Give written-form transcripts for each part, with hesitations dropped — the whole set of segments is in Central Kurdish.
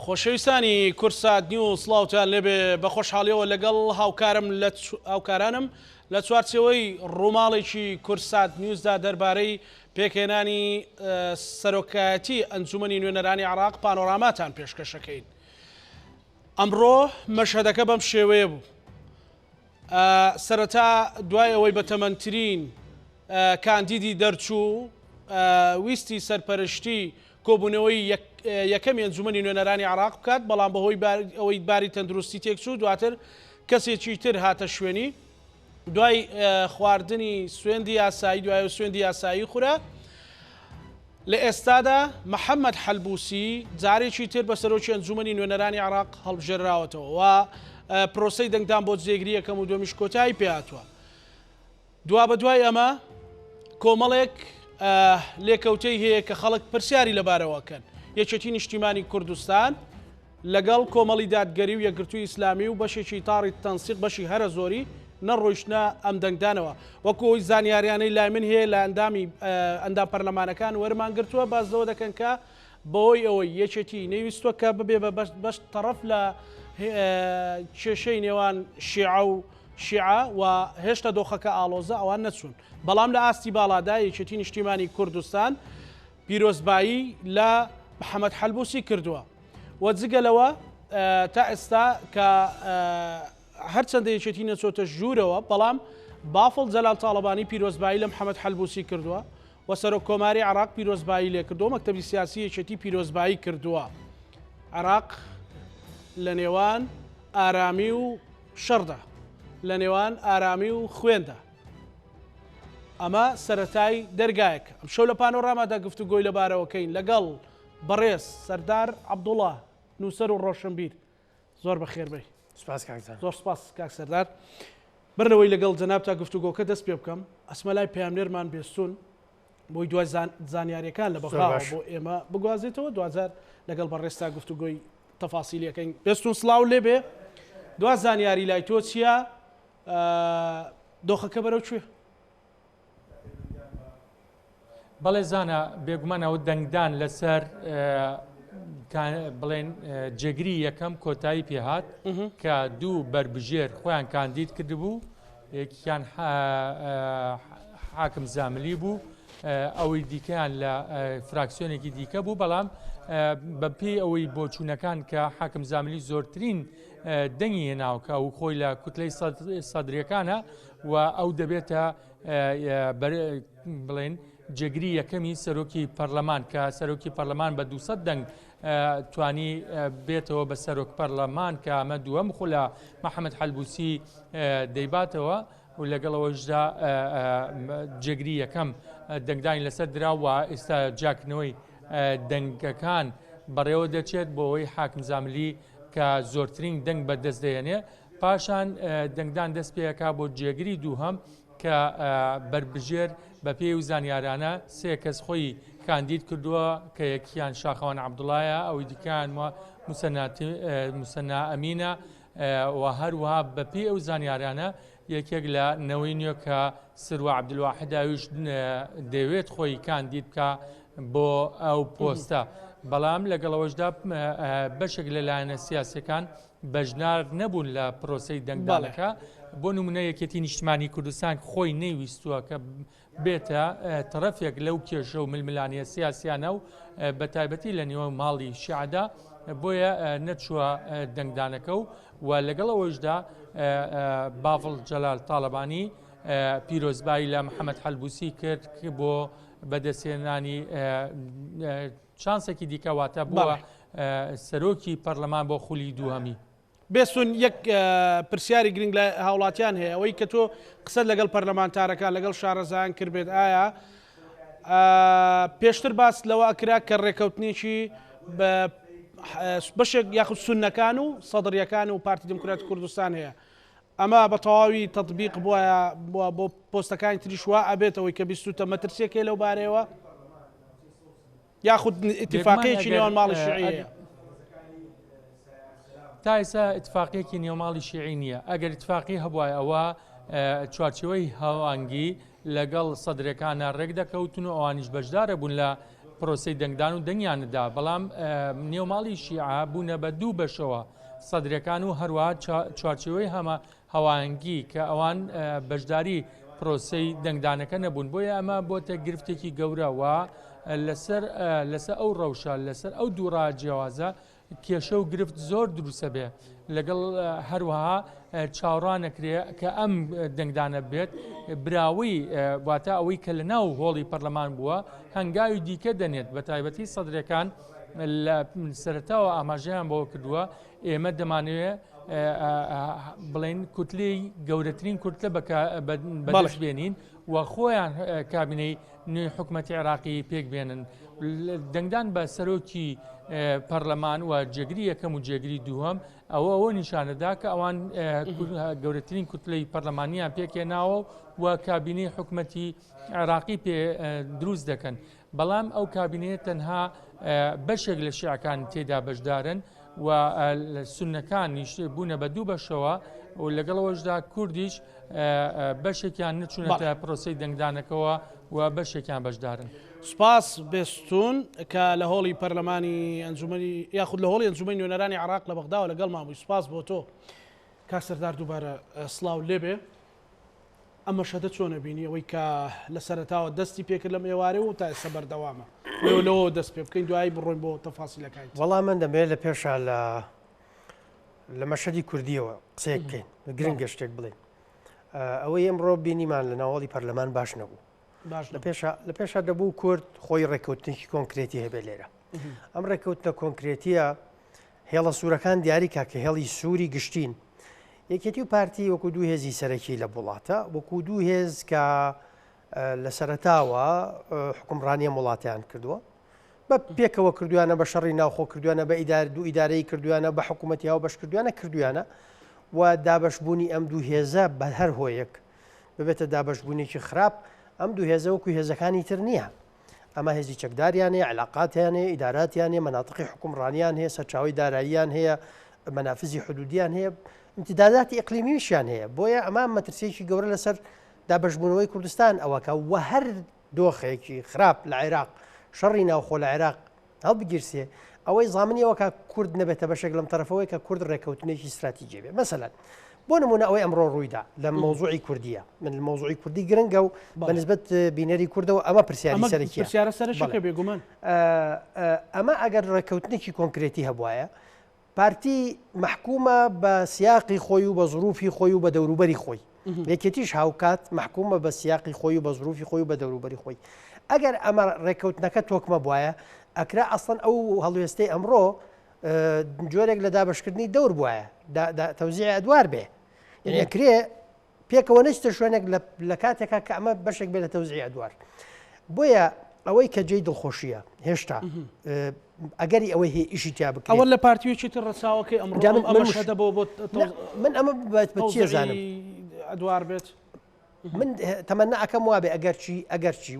خۆشەویستانی کورسات نیوز سڵاوتان لێبێ بە خۆشحاڵیەوە لەگەڵ هاوکارم لە چوارچەوەی ڕووماڵێکی کورسات نیوزدا دەربارەی پێکهێنانی سەرۆکایەتی ئەنجومەنی نوێنەرانی عێراق پانۆراماتان پێشکەشەکەین. ئەمڕۆ مەشهەدەکە بەم شێوەیە بوو. سەرەتا دوای ئەوەی بەتەمەنترین کاندیدی دەرچوو ویستی سەرپەرشتی کۆبوونەوەی یەکەمی ئەنجومەنی نوێنەرانی عێراق بکات، بەڵام بەهۆی ئەوەی باری تەندروستی تێکچوو دواتر کەسێکی تر هاتە شوێنی. دوای خواردنی سوێندی یاسایی دوای سوێندی یاسایی خورە لە ئێستادا محەممەد حەلبوسی جارێکی تر بە سەرۆکی ئەنجومەنی نوێنەرانی عێراق هەڵبژێراوەتەوە و پرۆسەی دەنگدان بۆ جێگیری یەکەم و دووەمیش کۆتایی پێهاتووە. دوا بە دوای ئەمە کۆمەڵێک لێکەوتەی هەیە کە خەڵک پرسیاری لەبارەوەکەن. یەکێتی نیشتیمانی کوردستان لەگەڵ کۆمەڵی دادگەری و یەکگرتووی ئیسلامی و بەشێکی تاڕی تەنسیق بەشی هەرە زۆری نەڕۆیشتە ئەم دەنگدانەوە، وەکو ئەوی زانیاریانەی لای من هەیە لە ئەندام پەرلەمانەکان وەرمان گرتووە بازەوە دەکەن کە بەهۆی ئەوەی یەکێتی نەویستوە کە ببێ بە بەش تەرەف لە کێشەی نێوان شیعە و شیعە و هێشتا دۆخەکە ئاڵۆزە ئەوان نەچوون، بەڵام لە ئاستی باڵادا یەکێتی نیشتیمانی کوردستان پیرۆزبایی لە محەممەد حەلبوسی کردووە و جگەلەوە تا ئێستا کە هەرچەندە یەکێتی نەچۆتە ژوورەوە، بەڵام بافڵ جەلال تاڵەبانی پیرۆزبایی لە محەممەد حەلبوسی کردووە و سەرۆک کۆماری عێراق پیرۆزبایی لێ کردووە، مەکتەبی سیاسی یەکێتی پیرۆزبایی کردووە. عێراق لە نێوان ئارامی و شەڕدا، لە نێوان ئارامی و خوێندا. ئەمە سەرەتای دەرگایەکە. ئەم شەو لە پانۆڕامادا گفتوگۆی لەبارەوەکەین لەگەڵ بەڕێز سەردار عەبدوڵڵا نووسەر و ڕۆشنبیر. زۆر بەخێربێی. زۆر سپاس کاک سەردار. بڕنەوەی لەگەڵ جەناب تا گفتوگۆکە دەست پێ بکەم. ئەسمەلای پەیامنێرمان بێستون بۆی دوای زانیاریەکان لە بەخاوە بۆ ئێمە بگوازێتەوە، دوجار لەگەڵ بەڕێستا گفتوگۆی تەفاسیلیەکەین. بێستون سڵاو لێبێ. دوا زانیاری لای تۆ چییە؟ دۆخەکە بەرەو کوێ؟ بەڵێ زانە بێگومانەوە دەنگدان لەسەر بڵێن جێگری یەکەم کۆتایی پێهات کە دوو بربژێر خۆیان کاندید کردبوو، یەکیان حاکم زاملی بوو، ئەوەی دیکەیان لە فراکسیۆنێکی دیکە بوو، بەڵام بەپێی ئەوەی بۆچوونەکان کە حاکم زاملی زۆرترین دەنگی هێناوکە و خۆی لە کوتلەی سەدرەکانە و ئەو دەبێتە بڵێن جێگری یەکەمی سەرۆکی پەرلەمان کە سەرۆکی پەرلەمان بە 200 دەنگ توانی بێتەوە بە سەرۆک پەرلەمان کە ئەمە دووەم خۆ لە محەممەد حەلبوسی دەیباتەوە و لەگەڵەوەشدا جێگری یەکەم دەنگدانی لەسەر دراوە. ئێستا جاکردنەوەی دەنگەکان بەڕێوە دەچێت بۆ ئەوەی حاکم زاملی کە زۆرترین دەنگ بەدەست دێنێ، پاشان دەنگدان دەست پێەکە بۆ جێگری دووهەم کە بربژێر بە پێی و زانیارانە سێ کەس خۆی کاندید کردووە کە یەکیان شاخەوان عەبدوڵایە، ئەوەی دیکەیان موسەنا ئەمینە و هەروەها بە پێی ئەو زانیارانە یەکێک لە نەوەی نوێ کە سروە عەبدولواحیداویش دەوێت خۆی کاندید بکە بۆ ئەو پۆستە، بەڵام لەگەڵەوەشدا بەشێک لەلایەنە سیاسیەکان بەژنار نەبوون لە پرۆسەی دەنگدانەکە. بۆ نمونە یەکێتی نیشتیمانی کوردستان خۆی نەیویستووە کە بێتە تەرەفێک لەو کێشە و ململانیە سیاسیانە و بە تایبەتی لە نێوە ماڵی شیعەدا، بۆیە نەچووە دەنگدانەکە و لەگەڵەوەشدا بافڵ جەلال تاڵەبانی پیرۆزبایی لە محەممەد حەلبوسی کرد بۆ بەدەستێنانی چانسێکی دیکەواتە بووە سەرۆکی پەرلەمان بۆ خولی دووهەمی. بێستون یەک پرسیاری گرنگ لە هاوڵاتیان هەیە، ئەوەی کە تۆ قسەت لەگەڵ پەرلەمانتارەکان لەگەڵ شارەزایان کردبێت، ئایا پێشتر باس لەوە ئەکرا کە ڕێکەوتنێکی بەشێک یاخود سوننەکان و سەدڕیەکان و پارتی دموکراتی کوردستان هەیە، ئەمە بە تەواوی تەطبیق بووە بۆ پۆستەکانی تریش وا ئەبێتەوەی کە بیستوتە مەترسیەکێ لەو بارەیەوە یاخود ئیتیفاقیەکی نێوان ماڵی شیعیە؟ تا ئێستا ئیتفاقیەکی نێوماڵی شیعی نییە. ئەگەر ئیتفاقی هەبووە ئەوە چوارچەوەی هەوانگی لەگەڵ سەدرەکانە ڕێک دەکەوتن و ئەوانیش بەشدارە بوون لە پرۆسی دەنگدان و دەنگیاندا بەڵام نێوماڵی شیعە بوونە بە دوو بەشەوە سەدرەکان و هەروە چوارچەوەی هەمە هەوانگی کە ئەوان بەشداری پرۆسی دەنگدانەکە نەبوون بۆیە ئەمە بۆتە گرفتێکی گەورەوە لەسەر ئەو ڕەوشە لەسەر ئەو دووڕا جیاوازە کێشە و گرفت زۆر دروستە بێ لەگەڵ هەروەها چاوەڕانەکرێ کە ئەم دەنگدانە بێت براوی واتە ئەوەی کە لە ناو هۆڵی پەرلەمان بووە هەنگاوی دیکە دەنێت بە تایبەتی سەدرەکان لە سەرەتاوە ئاماژەیان بەوە کردووە ئێمە دەمانوێت بڵێن کوتلەی گەورەترین کورتە بەدەست بێنین و خۆیان کابینەی نوێی حکوومەتی عێراقی پێک بێنن دەنگدان بە سەرۆکی پەرلەمان و جێگری یەکەم و جێگری دووەم ئەوە نیشانەدا کە ئەوان گەورەترین کوتلەی پەرلەمانیان پێکێناوە و کابینەی حکوومەتی عێراقی پێ دروست دەکەن بەڵام ئەو کابینەیە تەنها بەشێک لە شیعەکان تێدا بەشدارن و سونەکانیش بوونە بە دوو بەشەوە و لەگەڵەوەشدا کوردیش بەشێکیان نچوونەتە پرۆسی دەنگدانەکەەوە و بەشێکیان بەشدارن. سپاس بێستون کە لە هۆڵی پەرلەمانی ئەنجومەنی یاخود لە هۆڵی ئەنجومەنی نوێنەرانی عێراق لە بەغدا و لەگەڵ مامووی سپاس بۆ تۆ کاسەردار دووبارە سڵاو لێبێ ئەمە شەدە چۆنە بینی ئەوەی کە لە سەرەتاوە دەستی پێکرد لەم ئێوارێ و تا ئێستا بەردەوامە لەوە دەست پێ بکەین دوایی بڕۆین بۆ تەفاسیلەکان. وەڵام من دەمەوێت لە پێشە لە مەشەدی کوردیەوە قسەیەک بکەین گرنگە شتێک بڵێن ئەوەی ئەمڕۆ بینیمان لە ناوەڵی پەرلەمان باش نەبوو لە پێشە دەبوو کورد خۆی ڕێکەوتنێکی کۆنکرێتی هەبێ لێرە ئەم ڕێکەوتنە کۆنکرێتیە هێڵە سوورەکان دیاریکە کە هێڵی سووری گشتین یەکێتی و پارتی وەکو دوو هێزی سەرەکی لە وڵاتە وەکو دوو هێز کە لە سەرەتاوە حکومڕانیە وڵاتیان کردووە بە پێکەوە کردویانە بە شەڕی ناوخۆ کردویانە بە دوو ئیدارەی کردویانە بە حکوومەتیاوە بەش کردویانە و دابەشبوونی ئەم دوو هێزە بە هەر هۆیەک ببێتە دابەشبوونێکی خراپ ئەم دوو هێزە وەکو هێزەکانی تر نییە ئەمە هێزی چەکداریان هەیە علاقاتیان هەیە ئیداراتیان هەیە مەناطقی حکومڕانیان هەیە سەرچاوی داراییان هەیە مەنافزی حدودیان هەیە امتداداتی ئیقلیمیشیان هەیە بۆیە ئەمە مەترسیەکی گەورە لەسەر دابەشبوونەوەی کوردستان ئەوەکە وە هەر دۆخێکی خراپ لە عێراق شەڕی ناوخۆ لە عێراق هەڵبگیرسێ ئەوەی زامنیەوە کورد نەبێتە بەشێک لەم تەرەفەوەی کە کورد ڕێکەوتنێکی استراتیجی بێ مەسەلەن بۆ نمونە ئەوەی ئەمڕۆ ڕوویدا لە مۆزوعی کوردیە من مۆزوعی کوردی گرنگە و بەنسبەت بینەری کوردەوە ئەمە پرسیاری سەرەکیە پرسیارە سەرەکە بێگومان ئەمە ئەگەر ڕێکەوتنێکی کۆنکرێتی هەبوایە پارتی محکومە بە سیاقی خۆی و بە ظروفی خۆی و بە دەوروبەری خۆی یەکێتیش هاوکات محکومە بە سیاقی خۆی و بە ظروفی خۆی و بە دەوروبەری خۆی ئەگەر ئەمە ڕێکەوتنەکە تۆکمە بواە ئەکرا ئەسڵەن ئەو هەڵوێستەی ئەمڕۆ جۆرێک لە دابشکردنی دەور بواە تەوزیع ئەدوار بێ یەکرێ پێکەوە نشتە شوێنێک لە کاتێکا کە ئەمە بەشێک بێ لە تەوزیع ئەدوار بۆیە ئەوەی کە جێی دڵخۆشیە هێشتا ئەگەری ئەوەی هەیە ئیشی تیا بکە ئەوە لە پارتیویی تر ڕەساوەکەی ئەمڕۆ بۆ من ئەمە بچی زانم ئەدوار بێت من تەمەنا ئەەکەم وابێ ئەگەرچی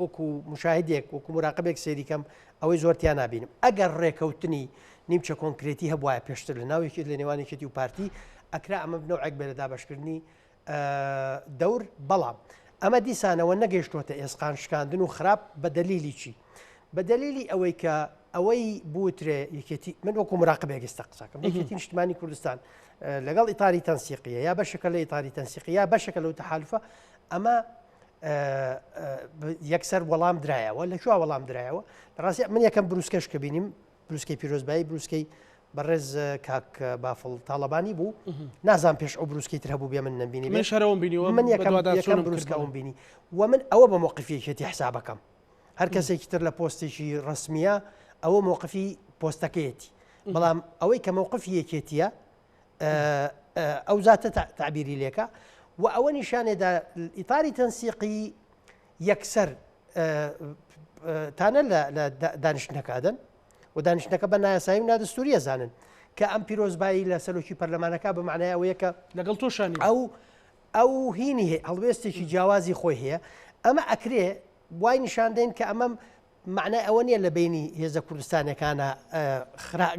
وەکو مشاهدێک وەکو مراقبێک سێریکەم ئەوەی زۆرتیان نبینم ئەگەر ڕێکەوتنی نیمچە کۆنکرێتی هەبواە پێشتر لە ناوێکی لە نێوانێکێتی و پارتی ئەکرا ئەمە بنەوەک بێ لە دابشکردنی دەور بەڵام ئەمە دیسانەوە نەگەیشتوتە ئێسقان شکاندن و خراپ بە دەلیلی چی بە دەلیلی ئەوەی کە ئەوەی بوترێ یەکێتی من وەکو مراقبێک ئێستا قساکەم یەکێتی نیشتمانی کوردستان لەگەڵ ئیتاری تەنسیقیە یا بەشەکە لە ئیتاری تەنسیقی یا بەشەکە لەو تەحالفە ئەمە یەکسەر وەڵام درایەوە لە کوێ وەڵام درایەوە ڕاستی من یەکەم بروسکەش کە بینیم بروسکەی پیرۆزبایی بروسکەی بەڕێز کاک بافڵ تاڵەبانی بوو نازان پێش ئەو بروسکەی تر هەبوو بێ من نبینی من شەرەوەم بینیوە من یەکەم بروسکەوم بینی و من ئەوە بە مووقفیەکێتی حسابەکەم هەر کەسێکی تر لە پۆستێکی ڕسمیە ئەوە مووقفی پۆستەکەیەتی بەڵام ئەوەی کە مووقفی یەکێتیە ئەو زاتە تعبیری لێکە و ئەوە نیشانێدا ئیتاری تەنسیقی یەکسەر تانە لە دانیشتنەکادن و دانیشتنەکە بە نایاسایی و نادەستوریە زانن کە ئەم پیرۆزبایی لە سەرۆکی پەرلەمانەکە بە معنای ئەوەیە کە لەگەڵ تۆشانی ئەو هینی هەیە هەڵوێستێکی جیاوازی خۆی هەیە ئەمە ئەکرێ وای نیشاندەین کە ئەمەم معنای ئەوە نییە لە بینی هێزە کوردستانەکانە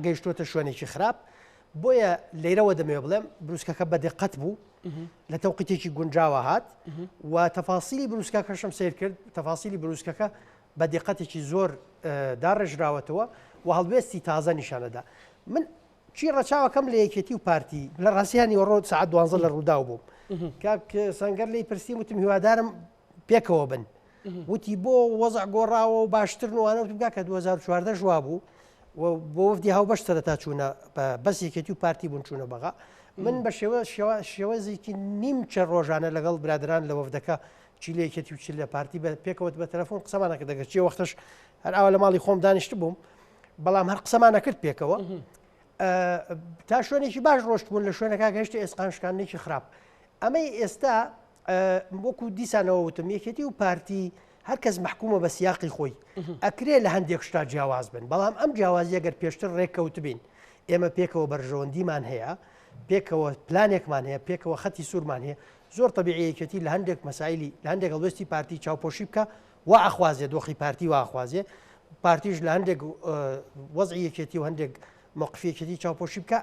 گەیشتۆتە شوێنێکی خراپ بۆیە لێرەوە دەمێ بڵێم بروسکەکە بەدقت بوو لە تەوقیتێکی گونجاوە هات و تەفاسیلی بروسکەکەشم سیر کرد تەفاسیلی بروسکەکە بە دیقەتێکی زۆر داڕێژراوەتەوە و هەڵوێستی تازە نیشانەدا. من چی ڕەچاوەکەم لە یەکێتی و پارتی لە ڕاستیانی وەڕۆ سعات 12 لە ڕوودا بووم کاک سەنگەر لی پرسییم وتم هیوادارم پێکەوە بن وتی بۆ وەزع گۆڕاوە و باشتر وانە وتم کاکە 2014 ژوا بوو بۆ وەفدی هاوبەش سەرەتا چوونە بەس یەکێتی و پارتی بوون چوونە بەغا من بە شێوەزێکی نیمچە ڕۆژانە لەگەڵ برادران لە وەفدەکە چی لە یەکێتی و چی لە پارتی پێکەوت بە تەلەفۆن قسەمانەکە دەگەچ چی وەختەش هەر ئاوا لە ماڵی خۆم دانیشت بووم بەڵام هەر قسەمانە کرد پێکەوە تا شوێنێکی باش ڕۆشت بوون لە شوێنەکە گەشتی ئێسقانشکانێکی خراپ ئەمەی ئێستا وەکو دیسانەوە وتم یەکێتی و پارتی هەرکەس محکومە بە سیاقی خۆی ئەکرێ لە هەندێک شتا جیاواز بن بەڵام ئەم جیاوازی ئەگەر پێشتر ڕێککەوت بین ئێمە پێکەوە بەرژەوەندیمان هەیە پێکەوە پلانێکمان هەیە پێکەوە خەتی سوورمان هەیە زۆر تەبیعیەکەتی لە هەندێک مەسایلی لە هەندێک هەڵوێستی پارتی چاوپۆشی بکە وا ئەخوازێ دۆخی پارتی وا ئەخوازێ پارتیش لە هەندێک وەزعیەکێتی و هەندێک موقفیەکەتی چاوپۆشی بکە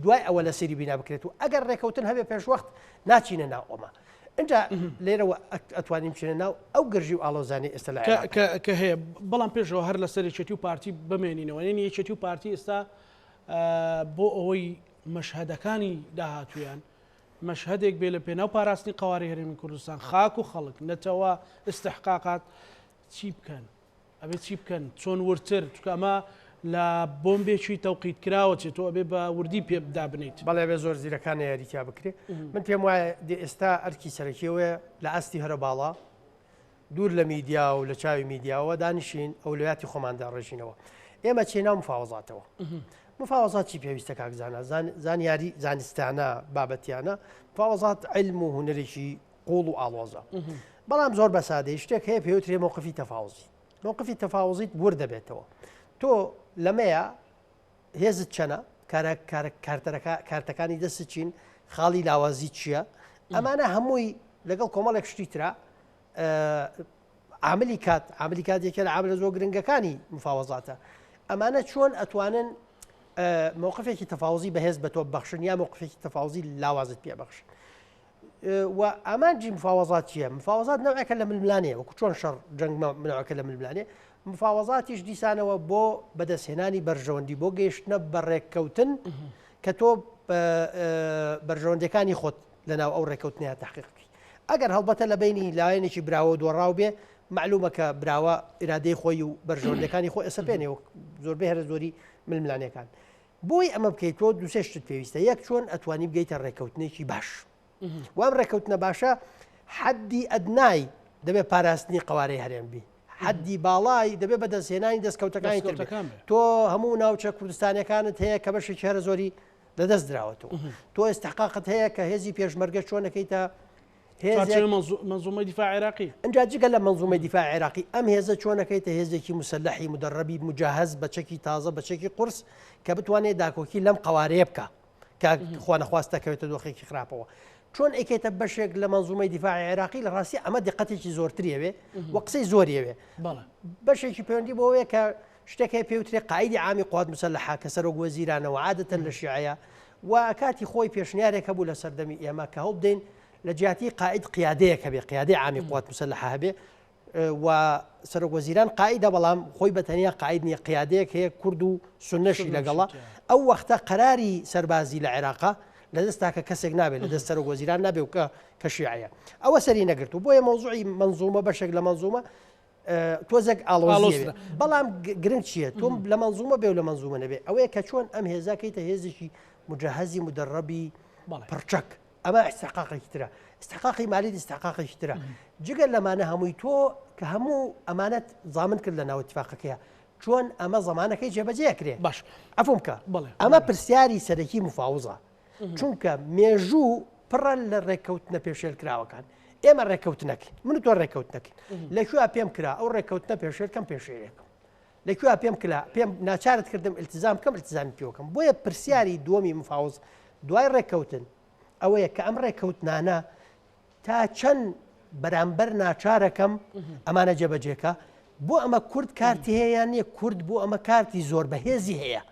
دوای ئەوە لە سەری بینا بکرێت و ئەگەر ڕێکەوتن هەبێ پێشوەخت ناچینە ناو ئەمە اینجا لێرەوە ئەتوانین بچێنە ناو ئەو گەرژی و ئاڵۆزانی ئێستا کە هەیە بەڵام پێشەوە هەر لە سەر یەکێتی و پارتی بمێنینەوە نێنی یەکێتی و پارتی ئێستا بۆ ئەوەی مەشهەدەکانی داهاتویان مەشهدێک بێ لە پێناو پاراستنی قواری هەرێمی کوردستان خاک و خەڵک نەتەوە استحقاقات چی بکەن ئەبێ چی بکەن چۆن ورتر ئەمە لە بۆمبێکی تەوقیت کراوە چێت تۆ ئەبێ بە وردی پێ بدا بنیت بەڵێ بێ زۆر زیرەکان یاریتیا بکرێ من پێم وایە ئێستا ئەرکی سەرەکیەوەیە لە ئاستی هەرە باڵا دوور لە میدیا و لە چاوی میدیاوە دانیشین ئەولویاتی خۆماندا ڕێژینەوە ئێمە چێناو مفاوەزاتەوە مفاوەزات چی پێویستە کاکزانە زانیاری زانستانە بابەتیانە مفاوەزات علم و هونەرێکی قوڵ و ئاڵۆزە بەڵام زۆر بە سادەی شتێک هەیە پێوترێ مووقفی تەفاوزی مووقفی تەفاوزیت وردەبێتەوە تۆ لەمەیە هێزت چەنە کارتەکانی دەست چین خاڵی لاوازی چییە ئەمانە هەمووی لەگەڵ کۆمەڵێک شتی ترا عاملی کات یەکە لە عاملە زۆر گرنگەکانی مفاوەزاتە ئەمانە چۆن ئەتوانن مووقفێکی تەفاوزی بەهێز بە تۆ بەخشن یا مووقفێکی تەفاوزی لاوازت پێ بەخشن و ئامانجی مفاوەزات چییە مفاوەزات نەوەکە لە ململانەیە وەکو چۆن شەڕ جەنگ منەوەکە لە ململانێ مفاوەزاتیش دیسانەوە بۆ بەدەستهێنانی بەرژەوەندی بۆ گەیشتنە بەڕێککەوتن کە تۆ بەرژەوەندەکانی خۆت لەناو ئەو ڕێککەوتنیا تحقیقی ئەگەر هەڵبەتە لە بینی لایەنێکی براوە دۆڕاو بێ معلومە کە براوە ئیرادەی خۆی و بەرژەوەندەکانی خۆی ئەسەپێنێ و زۆربەی هەرە زۆری ململانەکان بۆی ئەمە بکەیت تۆ دووسێ شت پێویستە یەک چۆن ئەتوانی بگەیتە ڕێککەوتنێکی باش وام ڕێککەوتنە باشە حەدی ئەدنای دەبێت پاراستنی قوارەی هەرێم بی حەدی باڵای دەبێت بەدەستهێنانی دەستکەوتەکانی تۆ هەموو ناوچە کوردستانەکانت هەیە کە بەشێکی هەرە زۆری لەدەست دراوەتەوە تۆ ئێستحقاقت هەیە کە هێزی پێشمەرگە چۆنەکەیتە منظومەی دیفاع عێراقی ئەنجا جگە لە منظومەی دیفاع عێراقی ئەم هێزە چۆنەکەیتە هێزێکی مسلحی مدرڕبی مجاهز بە چەکی تازە بە چەکی قورس کە بتوانێت داکۆکی لەم قوارەیە بکە کە خوا نەخواستەکەوێتە دۆخێکی خراپەوە چۆن ئەیکێتە بەشێک لە منظومەی دیفاع عێراقی لە ڕاستی ئەمە دقەتێکی زۆرتریەوێ و قسەی زۆریەوێ بەشێکی پەیوەندی بۆەوەیە کە شتێکی پێوترێ قایدی عامی قوات مسلحە کە سەرۆک وەزیرانەوە عادەتەن لە شیعەیە و کاتی خۆی پێشنیارێک هەبوو لە سەردەمی ئێمە کە هەڵبدەین لە جیاتی قائد قیادەیەکە بێ قیادەی عامی قوات مسلحە هەبێ و سەرۆک وەزیران قائدە بەڵام خۆی بەتەنیا قائد نییە قیادەیەک هەیە کورد و سنەشی لەگەڵا ئەو وەختە قەراری سەربازی لە عێراقا لە دەستاکە کەسێک نابێت لە دەست سەرۆک وەزیران نابێ و کە شیعەیە ئەوە سەری نەگرت و بۆیە مەوزوعی منظومە بەشێک لە منظومە تۆزێک ئاڵۆزیە بەڵام گرنگ چییە تۆم لە منظومە بێ و لە منظومە نەبێ ئەوەیە کە چۆن ئەم هێزاکەیتە هێزێکی مجهزی مدرڕبی پڕچەک ئەمە استحقاقێکی ترە استحقاقی مالی استحقاقێکی ترە جگەل لەمانە هەمووی تۆ کە هەموو ئەمانەت زامن کرد لە ناو اتفاقەکەیە چۆن ئەمە زمانەکەی جێبەجێکرێ باش ئەفۆم کە ئەمە پرسیاری سەرەکی مفاوزە چونکە مێژوو پڕە لە ڕێککەوتنە پێشێلکراوەکان ئێمە ڕێککەوتنەکەین من تۆ ڕێککەوتنەکەین لەکوێ پێم کرا ئەو ڕێککەوتنە پێشێلکەم پێشێرێکم لەکوێ پێم ناچارت کردم التزام بکەم التزامی پێوەکەم بۆیە پرسیاری دووەمی مفاوز دوای ڕێککەوتن ئەوەیە کە ئەم ڕێککەوتنانە تا چەند بەرامبەر ناچارەکەم ئەمانە جێبەجێکە بۆ ئەمە کورد کارتی هەیە نیە کورد بۆ ئەمە کارتی زۆر بەهێزی هەیە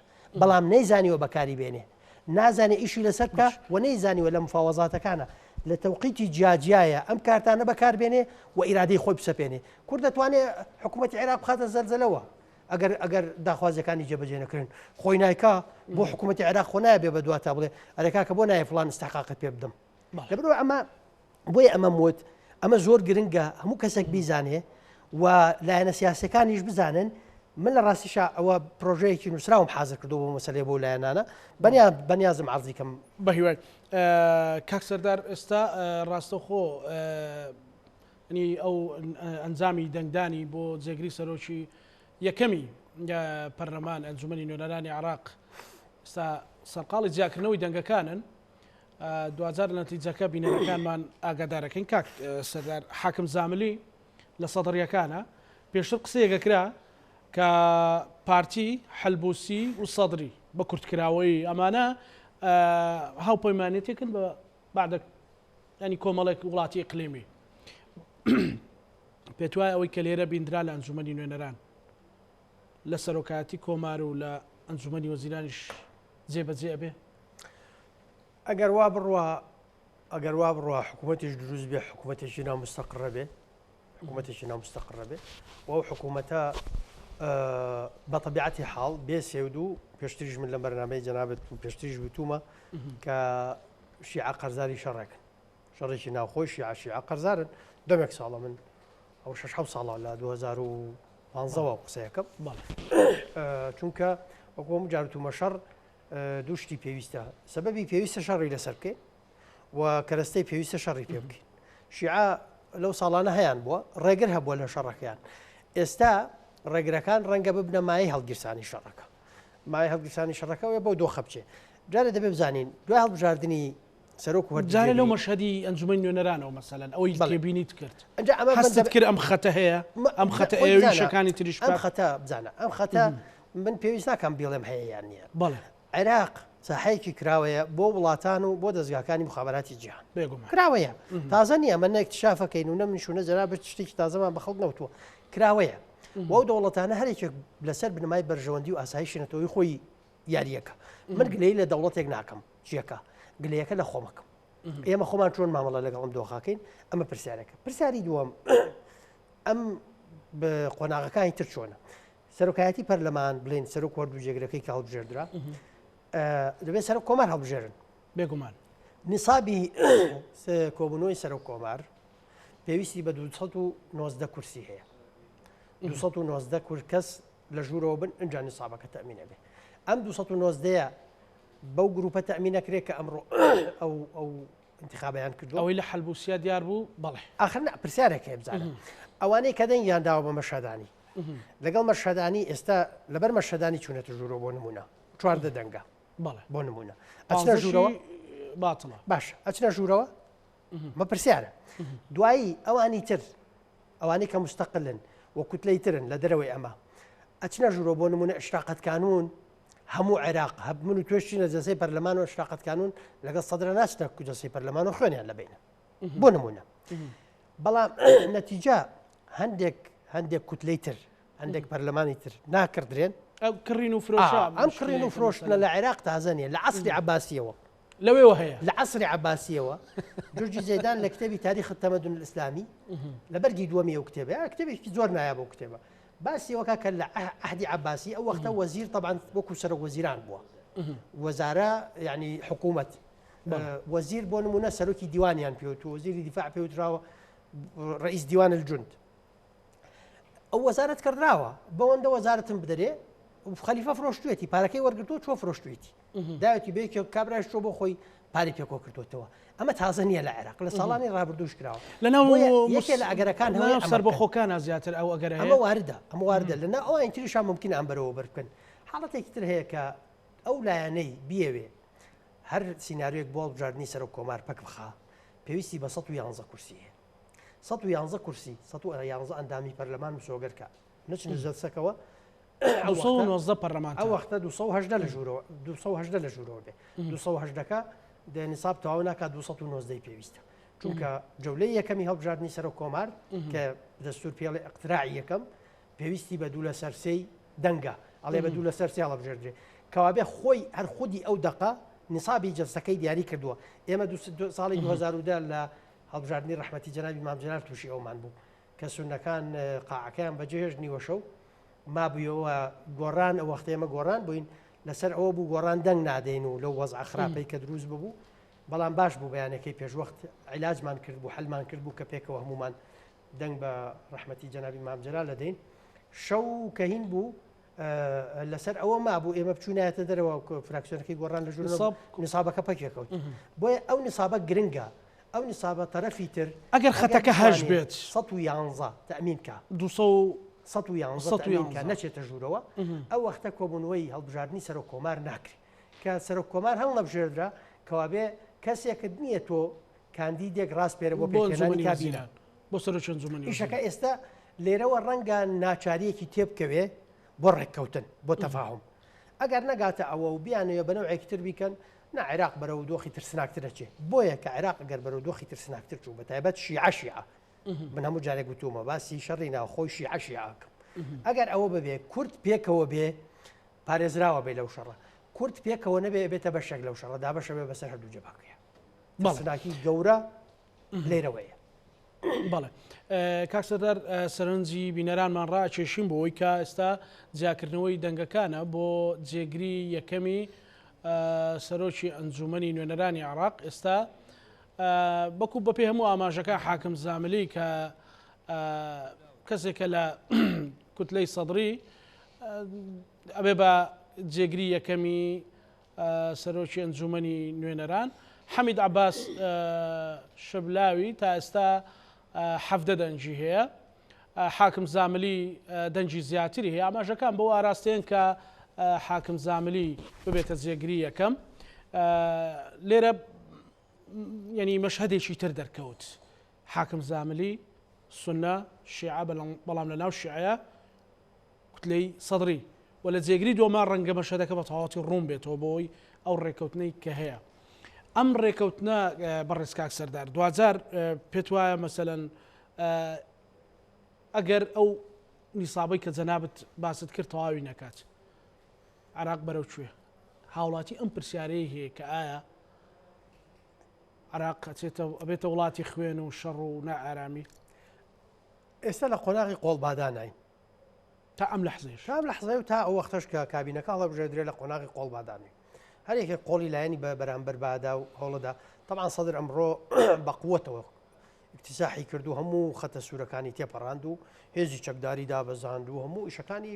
بەڵام نەیزانیوە بەکاری بێنێ نازانێ ئیشی لەسەر بکە و نەیزانیوە لە مفاوەزاتەکانە لە تەوقیتی جیاجایە ئەم کارتانە بەکاربێنێ و ئیرادەی خۆی بسەپێنێ کورد دەتوانێت حکوومەتی عێراق بخاتە زەلزەلەوە ئەگەر داخوازەکانی جێبەجێ نەکردن خۆی نایکا بۆ حکوومەتی عێراق خۆ نایە بێ بە دواتە بڵێ ئەرێکا کە بۆ نایە فڵان استحقاقت پێ بدەم لەبەرەوە ئەمە بۆیە ئەمە وت ئەمە زۆر گرنگە هەموو کەسێک بیزانێ و لایەنە سیاسەکانیش بزانن من لە ڕاستیشا ئەوە پرۆژەیەکی نووسراوم حاضر کردو بۆ مەسەلێ بۆ لایەنانە بەنیازم عەرزی کەم بە هیوای کاک سەردار ئێستا ڕاستەوخۆ ئەو ئەنجامی دەنگدانی بۆ جێگری سەرۆکی یەکەمی پەرلەمان ئەنجومەنی نوێنەرانی عێراق ئێستا سەرقاڵی جیاکردنەوەی دەنگەکانن دوجار نەتیجەکە بینەرەکانمان ئاگادارەکەین کاک سەردار حاکم زاملی لە سەدڕیەکانە پێشتر قسەیەکە کرا کە پارتی حەلبوسی و سەدری بە کورتکراوەی ئەمانە هاوپەیمانێتێکن بە بعد ینی کۆمەڵێک وڵاتی ئیقلیمی پێت وایە ئەوەی کە لێرە بیندرا لە ئەنجومەنی نوێنەران لە سەرۆکایەتی کۆمار و لە ئەنجومەنی وەزیرانیش جێبەجێ ئەبێ ئەگەر وا بڕوا حکوومەتیش دروست بێ حکوومەتێکی نامستەقڕە بێ حکوومەتێکی نامستەقڕە بێ و ئەو حکوومەتە بە طبیعەتی حاڵ بێ سێود و پێشتریش من لە بەرنامەی جەنابەت و پێشتریش وتومە کە شیعە قەرزاری شەڕێکن شەڕێکی ناوخۆی شیعە قەرزارن دەمێک ساڵە من ئەو 6 ساڵە لە 2015ەوە قسەیەکەم چونکە وەکوم جارتومە شەڕ دووشتی پێویستە سەبەبی پێویستە شەڕی لەسەر بکەین و کەرەستەی پێویستە شەڕی پێ بکەین شیعە لەو ساڵانە هەیان بووە ڕێگر هەبووە لە شەڕەکەیان ئێستا ڕێگرەکان ڕەنگە ببنە مای هەڵگیرسانی شەڕەکە مای هەڵگیرسانی شەڕەکەەوە بۆ دۆ خەبچێ جارە دەبێ بزانین دوای هەڵبژاردننی سەرۆک وەرجارە لەو مەشهدی ئەنجومەنی نوێنەرانەوە مەسەلەن ئەوەی تێبینیت کرد حەست کرد ئەم خەتە هەیە ئەم خەتە ئێویشەکانی تریش ئەم خەتە بزانە ئەم خەتە من پێویست ناکەم بێڵێم هەیە یان نییە بەڵێ عێراق ساحەیەکی کراوەیە بۆ وڵاتان و بۆ دەستگاکانی مخابراتی جیهان کراوەیە تازە نییە من اکتشافەکەین و نەمنیشونە جەنابەت شتێکی تازەمان بە خەڵک نەوتووە کراوەیە وەو دەوڵەتانە هەرێکێک لەسەر بنەمای بەرژەوەندی و ئاسایشێنێتەوەی خۆی یاریەکە من گلەی لە دەوڵەتێک ناکەم چیەکە گلەیەکە لە خۆمەکەم ئێمە خۆمان چۆن مامەڵە لەگەڵم دۆخاکەین ئەمە پرسیارەکە پرسیاری دووەم ئەم بە قۆناغەکانی تر چۆنە سەرۆکایەتی پەرلەمان بڵێن سەرۆک وەرد و جێگرەکەی کە هەڵبژێردرا دەبێت سەرۆک کۆمار هەڵبژێرن بێگومان نیسابی کۆبوونەوەی سەرۆک کۆمار پێویستی بە 290 کورسی هەیە 290 کەس لە ژوورەوە بن ئەنج نیسابەکە تەمینە بێ ئەم 290 بەو گروپە تەمینەکرێت کە ئەمڕۆ ئەو انتخابیان کردو ئەوەی لە حەلبوسیا دیار بوو بەڵێ ئاخر پرسیارێک هەیە بزانە ئەوانەی کە دەنگ یانداوە بە مەشهدانی لەگەڵ مەشهدانی ئێستا لەبەر مەشهدانی چوونەتە ژوورەوە بۆ نمونە 14 دەنگە بەڵێ بۆ نمونە ئەچنە ژوورەوە باتڵە باش ئەچنە ژوورەوە مە پرسیارە دوایی ئەوانی تر ئەوانەی کە مستەقلن و کوتلەی ترن لە دەرەوەی ئەمە ئەچنە ژوورەوە بۆ نمونە ئشراقەت کانون هەموو عێراق من و توێشتینە جەسەی پەرلەمان و ئشراقەت کانون لەگەڵ سەدرە ناچنە جەسەی پەرلەمان و خوێنیان لەبینە بۆ نمونە بەڵام نەتیجە هەندێک کوتلەی تر هەندێک پەرلەمانی تر ناکردرێن ئەو کڕین و فرۆشە ئەم کڕین و فرۆشتنە لە عێراق تازە نیە لە عەسری عەباسیەوە لەوێوە هەیە لە عەسری عەباسیەوە جورجی زەیدان لە کتێبی تاریخ التەمەدون الئیسلامی لە بەرگی دووەمی ئەو کتێبە کتێبێکی زۆر نایە بۆ کتێبە باسی وەکە کە لە عەهدی عەباسی ئەو وەختە وەزیر طبعا وەکو سەرۆک وەزیران بووە وەزارە یعنی حکوومەت وەزیر بۆ نمونە سەرۆکی دیوانیان پێوتوە وەزیری دیفاع پێوتراوە ڕئیس دیوان الجند ئەو وەزارەت کردراوە بەوەندە وەزارەتم بدەرێ خەلیفە فرۆشتوێتی پارەکەی وەرگرتووە چۆ فرۆشتوێتی داوێتی بێکێ کابراش چۆ بۆ خۆی پارێ پێکۆ کردوێتەوە ئەمە تازە نییە لە عێراق لە ساڵانی ڕابردووش کراوە لەناو یەکێ لە ئەگەرەکان هەیە سەر بە خۆکانە زیاتر ئەو ئەگەر ئەمە واردە ئەمە واردە لەنا ئەو ئینتریشان ممکن ئەم بەرەوە بەرکن حاڵەتێکی تر هەیە کە ئەو لایەنەی بیەوێ هەر سینناریۆک بۆ بژاردننی سەرۆک کۆمار پەک بخا پێویستی بە 111 کورسی هەیە 111 کورسی 111 ئەندامی پەرلەمان مسۆگەرکە نچنە جەلسەکەوە 290 پەرلەمان ئەو وەختە 280 لە ژوورەوە 280 لە ژوورەوە بێ 280ەکە دێنیساب تەواو ناکات 290 پێویستە چونکە جەولەی یەکەمی هەڵبژاردننی سەرۆک کۆمار کە دەستور پێڵی ئەقتراعی یەکەم پێویستی بە دوو لە سەرسەی دەنگە ئەڵێ بە دوو لە سەرسی هەڵبژێردرێ کەوابێ خۆی هەر خودی ئەو دقە نیسابی جلسەکەی دیاری کردووە ئێمە ساڵی 2010 لە هەڵبژاردننی ڕەحمەتی جەنابی مام جەلال تووشی ئەومان بوو کە سونەکان قاعەکەیان بەجێهێشت نیوە شەو مابوویەوە گۆڕان ئەو وەختە ئێمە گۆڕان بووین لەسەر ئەوە بوو گۆڕان دەنگ نادەین و لەو وەزع خراپەی کە دروست ببوو بەڵام باش بوو بەیانەکەی پێشوەخت عیلاجمان کرد بوو حەلمان کرد بوو کە پێکەوە هەمومان دەنگ بە ڕەحمەتی جەنابی مام جەلال دەدەین شەو کە هین بوو لەسەر ئەوە مابوو ئێمە بچوونایەتە دەرەوە فراکسیۆنەکەی گۆڕان لە ژوور نیسابەکە پەکێکەوت بۆیە ئەو نیسابە گرنگە ئەو نیسابە تەرەفی تر ئەگەر خەتەکە هەش بێت 111 تەمین کە 211 نەچێتە ژوورەوە ئەو وەختە کۆبوونەوەی هەڵبژاردننی سەر و کۆمار ناکرێت کە سەر و کۆمار هەڵ نەبژێردرا کەوابێ کەسێکت نییە تۆ کاندیدێک ڕاست پێرە بۆ پێکێنانی کابینە بۆ سەرۆکیان زومانی ئیشەکە ئێستا لێرەوە ڕەنگە ناچاریەکی تێبکەوێ بۆ ڕێککەوتن بۆ تەفاهم ئەگەر نەگاتە ئەوە و بیانەوە بەنەوەیەکی تر بیکەن نا عێراق بەرەو دۆخی ترسناکتر دەچێت بۆیە کە عێراق ئەگەر بەرەو دۆخی ترسناکتر چوو بە تایبەت شیعە من هەموو جارێک گوتومە باسی شەڕی ناوخۆی شیعەکەم ئەگەر ئەوە ببێ کورد پێکەوە بێ پارێزراوە بێ لەو شەڕە کورد پێکەوە نەبێ بێتە بەشێک لەو شەڕە دابەشە بێ بەسەر هەردوو جەباکەیە ترسناکی گەورە لێرەوەیە بەڵێ کاکسەدار سەرنجی بینەرانمان ڕاکێشین بۆ ئەوی کە ئێستا جیاکردنەوەی دەنگەکانە بۆ جێگری یەکەمی سەرۆکی ئەنجومەنی نوێنەرانی عێراق ئێستا بەکو بەپێ هەموو ئاماژەکە حاکم زاملی کە کەسێکە لە کوتلەی سەدری ئەبێ بە جێگری یەکەمی سەرۆکی ئەنجومەنی نوێنەران حەمید عەباس شەبلاوی تا ئێستا 17 دەنجی هەیە حاکم زاملی دەنجی زیاتری هەیە ئاماژەکان بۆ ئاراستەیەن کە حاکم زاملی ببێتە جێگری یەکەم لێرە ینی مەشهدێکی تر دەرکەوت حاکم زاملی سونە شیعە بەڵام لە ناو شیعەیە کوتلەی سەدری و لە جێگری دۆمان ڕەنگە مەشهدەکە بە تەواوەتی ڕوون بێتەوە بۆی ئەو ڕێکەوتنەی کە هەیە ئەم ڕێکەوتنە بەڕێز کاک سەردار دوجار پێت وایە مەسەلەن ئەگەر ئەو نیسابەی کە جەنابەت باست کرد تەواوی نەکات عێراق بەرەو کوێ هاوڵاتی ئەم پرسیارەیە هەیە کە ئایا عێراق ئەبێتە وڵاتی خوێن و شەڕ و نائارامی ئێستا لە قۆناغی قۆڵبادانین تا ئەم لەحزەیەش لە حزای و تا ئەو وەختەش کە کابینەکە هەڵبژێردرێت لە قۆناغی قۆڵبادانی هەرێکێک قۆڵی لایەنی بە بەرامبەر بادا و هەوڵەدا طبعا سەدر ئەمڕۆ بەقووەتەوە اکتساحی کرد و هەموو خەتە سوورەکانی تێپەڕاند و هێزی چەکداری دابەزاند و هەموو ئیشەکانی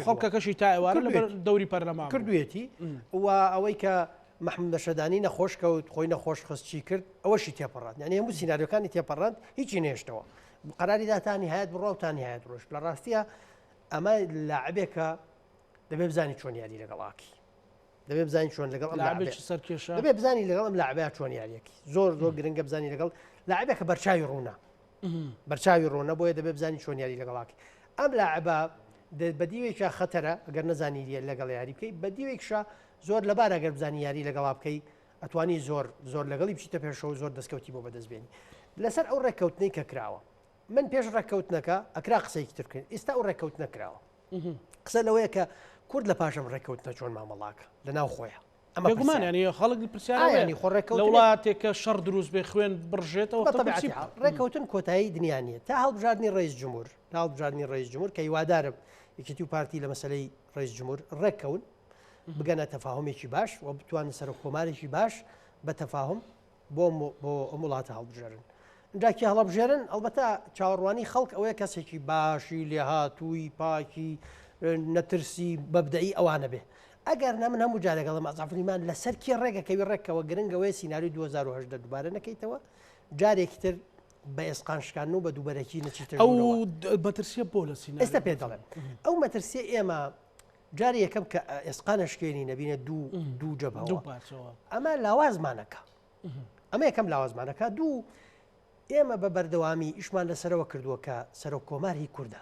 خەڵکەکەشی تا ئێوارە لە دەوری پەرلەمان کردوێتی و ئەوەی کە محمود بەشەدانی نەخۆش کەوت خۆی نەخۆش خستچی کرد ئەوەشی تێپەڕاند یعنی هەموو سیناریۆکانی تێپەڕاند هیچی نێشتەوە قەراری داتانی هەیەت بڕاوتانی هەیەت ڕۆژ لە ڕاستیە ئەمە لاعبێکە دەبێ بزانی چۆن یاری لەگەڵاکی دەبێ بزانین چۆن لەگەڵ سەرکێشە دەبێ بزانی لەگەڵ ئەم لاعبەیە چۆن یاریەکی زۆر گرنگە بزانی لەگەڵ لاعبێکە بەرچاوی ڕوونە بەرچاوی ڕۆنە بۆیە دەبێ بزانی چۆن یاری لەگەڵاکی ئەم لاعبە بەدیوێکە خەتەرە ئەگەر نەزانی لەگەڵ یاری بکەی بەدیوێکشە زۆر لەبار ئەگەر بزانی یاری لەگەڵا بکەی ئەتوانی زۆر لەگەڵی بچیتە پێشەوە زۆر دەستکەوتی بۆ بەدەستبێنی لەسەر ئەو ڕێککەوتنەی کە کراوە من پێش ڕێککەوتنەکە ئەکرا قسەیەکی ترکرد ئێستا ئەو ڕێککەوت نەکراوە قسە لەوەیە کە کورد لە پاشەم ڕێککەوتنە چۆن مامەڵاکە لە ناو خۆیە ئەمەگومان ینی خەڵک پرسیارانی خۆڕێککەوت لە وڵاتێکە شەڕ دروست بێ خوێن بڕژێتەوە ڕێککەوتن کۆتایی دنیاە تا هەڵبژاردننی ڕێز جمهور تا هەڵبژاردننی ڕێز جمهور کە هیوادارم یەکێتی و پارتی لە مەسلەی ڕێز جمهور ڕێککەون بگەنە تەفاهمێکی باش و بتوانن سەر کۆمارێکی باش بە تەفاهم بۆ وڵاتە هەڵبژێرن جاکی هەڵبژێرن ئەلبەتە چاوەڕوانی خەڵک ئەوەیە کەسێکی باشی لێهاتووی پاکی نەترسی بەبدەئی ئەوانە بێ ئەگەر نە من هەموو جارێکەڵە مەزافریمان لەسەر کێ ڕێگەکەوی ڕێکەوە گرنگەوەی سینناری 2010 دووبارە نەکەیتەوە جارێکی تر بە ئێسقانشکان و بە دووبەرەکی نەچیتر ئەو مەترسیە بۆ لە سینە ئێستا پێ دەڵێن ئەو مەترسیە ئێمە جاری یەکەم کە ئێسقانە شکێنی نەبینە دوو جەبەوە ئەمە لاوازمانەکە ئەمە یەکەم لاوازمانەکە دوو ئێمە بە بەردەوامی ئیشمان لەسەرەوە کردووە کە سەرۆک کۆماری کووردە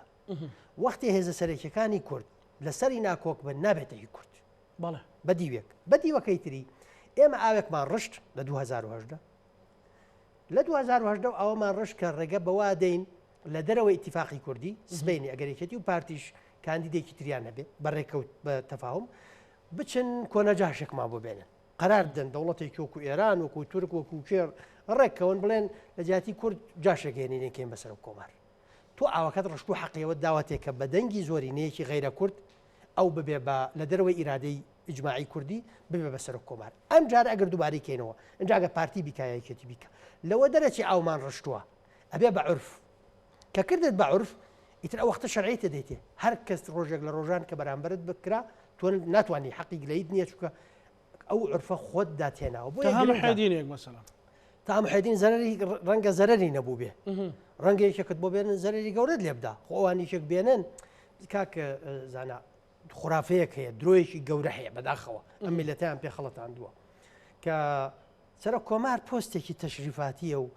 وەختی هێزە سەرێکیەکانی کورد لەسەری ناکۆک بن نابێتە هی کورد بەڵێ بەدیوەکەی تری ئێمە ئاوێکمان ڕشت لە 2010 لە 2010 ئەوەمان ڕشت کە ڕێگە بەوا دەین لە دەرەوە ئیتیفاقی کوردی سبینی ئەگەرێکێتی و پارتیش کاندیدێکی تریان هەبێ بەڕێکەوت بە تەفاهم بچن کۆنەجاشێکمان بۆ بێنن قەرار دەن دەوڵەتێکی وەکو ئێران وەکو تورک وەکو کێر ڕێککەون بڵێن لە جیاتی کورد جاشەگەێنینێکێن بەسەر کۆمار تۆ ئاوەکەت ڕشت و حەقیەوە داواتێکە بە دەنگی زۆرینەیەکی غیرە کورد ئەو ببێ بە لە دەروەی ئیرادەی ئیجماعی کوردی ببێ بەسەر کۆمار ئەم جار ئەگەر دووبارەی کەینەوە ئەنجاگە پارتی بیکایەکێتی بیکە لەوە دەرەچی ئاومان ڕشتووە ئەبێ بە عرف کە کردت بە عرف ئیتر ئەو وەختە شەرعیتە دێتێ هەر کەس ڕۆژێک لە ڕۆژان کە بەرامبرت بکرا تۆ ناتوانانی حەقی گلەیت نییە چکە ئەو عرفە خۆت داتێناوە بۆ حەدینێک مەسەلا تام حەدین زەرری ڕەنگە زەرری نەبوو بێ ڕەنگە یەکێکت بۆ بێنن زەرری گەورەت لێبدا خۆوانیشێک بێنن کاکە زانە خرافەیەک هەیە درۆیەکی گەورە هەیە بەداخەوە ئەم میلەتیان پێ خەڵەتاندووە کە سەر کۆمار پۆستێکی تەشریفاتیە و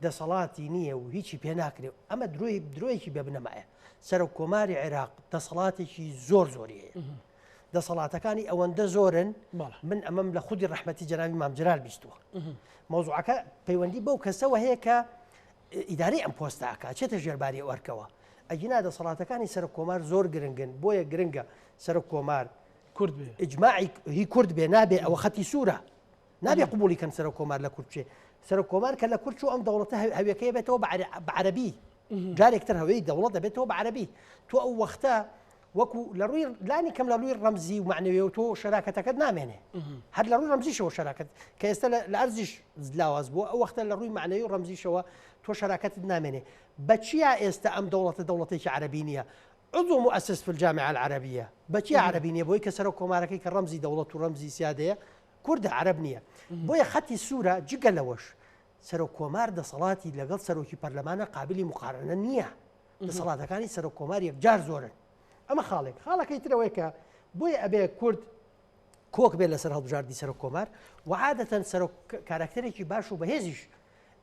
دەسەڵاتی نییە و هیچی پێ ناکرێت ئەمە درۆیەکی بێ بنەمایە سەر کۆماری عێراق دەسەڵاتێکی زۆر زۆری هەیە دەسەڵاتەکانی ئەوەندە زۆرن من ئەمەم لە خودی ڕەحمەتی جەنابی مامجلال بیستووە مۆزوعەکە پەیوەندی بەو کەسەوە هەیە کە ئیداری ئەم پۆستاکە چێتە ژێرباری ئەوەرکەوە ئەگینا دەسەڵاتەکانی سەر کۆمار زۆر گرنگن بۆیە گرنگە سەر کۆمار کورد بێ ئیجماعی هی کورد بێ نابێ ئەوە خەتی سوورە نابێ قبولی کەن سەر کۆمار لە کورد بچێ سەر کۆمار کە لە کورد و ئەم دەوڵەتە هەویەکەی بێتەوە بە عەرەبی جارێکتر هەوەی دەوڵەت دەبێتەوە بە عەرەبی تۆ ئەو وەختە وەکو لە ڕووی لانی کەم لە ڕووی ڕەمزی و معنەوێ و تۆ شەراکەتەکەت نامێنێ هەر لە ڕووی ڕەمزیشەوە شەراکەت کە ئێستا لە ئەرزیش لاواز بووە ئەو وەختە لە ڕووی معنەوی و ڕەمزیشەوە تۆ شەراکەتت نامێنێ بەچیە ئێستا ئەم دەوڵەتێکی عەرەبی نییە عضو مؤسس في الجامعة العربية بچی عربی نییە بۆی کە سەر کۆمارەکەی کە ڕەمزی دەوڵەت و ڕەمزی سیادەیە کورد عرب نییە بۆیە خەتی سوورە جگە لەوەش سەر کۆمار دەسەڵاتی لەگەڵ سەرۆکی پەرلەمانە قابلی مقارنە نییە دەسەڵاتەکانی سەر کۆمار یەکجار زۆرن ئەمە خاڵێکی ترەوەی کە بۆیە ئەبێ کورد کۆک بێت لەسەر هەڵبژاردی سەر کۆمار و عادەتەن سەر کارکتەرێکی باش و بەهێزیش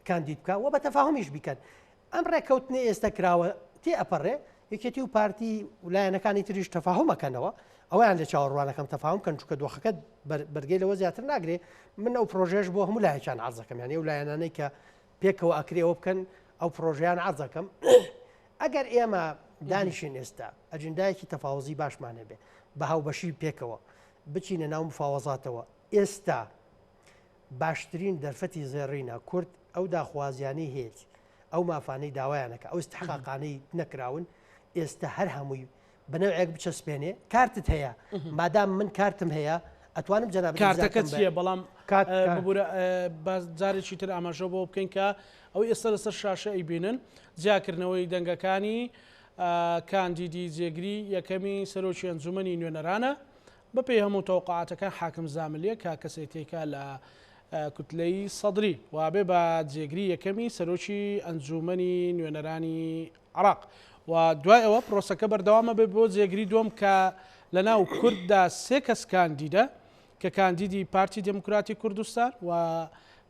کاندید بکە و بە تەفاهمیش بیکەن ئەم ڕێککەوتنی ئێستا کراوە تێ ئەپەڕێ یەکێتی و پارتی ولایەنەکانی تریش تەفاهمەکەنەوە ئەویان لە چاوەڕوانەکەم تەفاهم کەن چکە دۆخەکەت بەرگەی لەوە زیاتر ناگرێ من ئەو پرۆژێش بۆ هەموو لایەکان عرضەکەم یانی ئەو لایەنانەی کە پێکەوە ئەکرێەوە بکەن ئەو پرۆژیان عرضەکەم ئەگەر ئێمە دانیشین ئێستا ئەجندایەکی تەفاوزی باشمانە بێ بە هاوبەشی پێکەوە بچینە ناو مفاوەزاتەوە ئێستا باشترین دەرفەتی زێڕینە کورد ئەو داخوازیانی هێت ئەو مافانەی داوایانەکە ئەو استحقاقانەی نەکراون ئێستا هەر هەمووی بنەوەیەک بچەسپێنێ کارتت هەیە مادام من کارتم هەیە ئەتوانم جەناب کارتەکە چییە بەڵام جارێکی تر ئاماژە بۆ بکەین کە ئەوەی ئێستا لەسەر شاشە ئەیبینن جیاکردنەوەی دەنگەکانی کاندیدی جێگری یەکەمی سەرۆکی ئەنجومەنی نوێنەرانە بەپێی هەموو تەوقعاتەکان حاکم زاملیە کا کەسێک تێکا لە کوتلەی سەدری وابێ بە جێگری یەکەمی سەرۆکی ئەنجومەنی نوێنەرانی عراق و دوای ئەوە پرۆسەکە بەردەوامە بێ بۆ جێگری دووەم کە لە ناو کورددا سێ کەس کاندیدە کە کاندیدی پارتی دموکراتی کوردستان و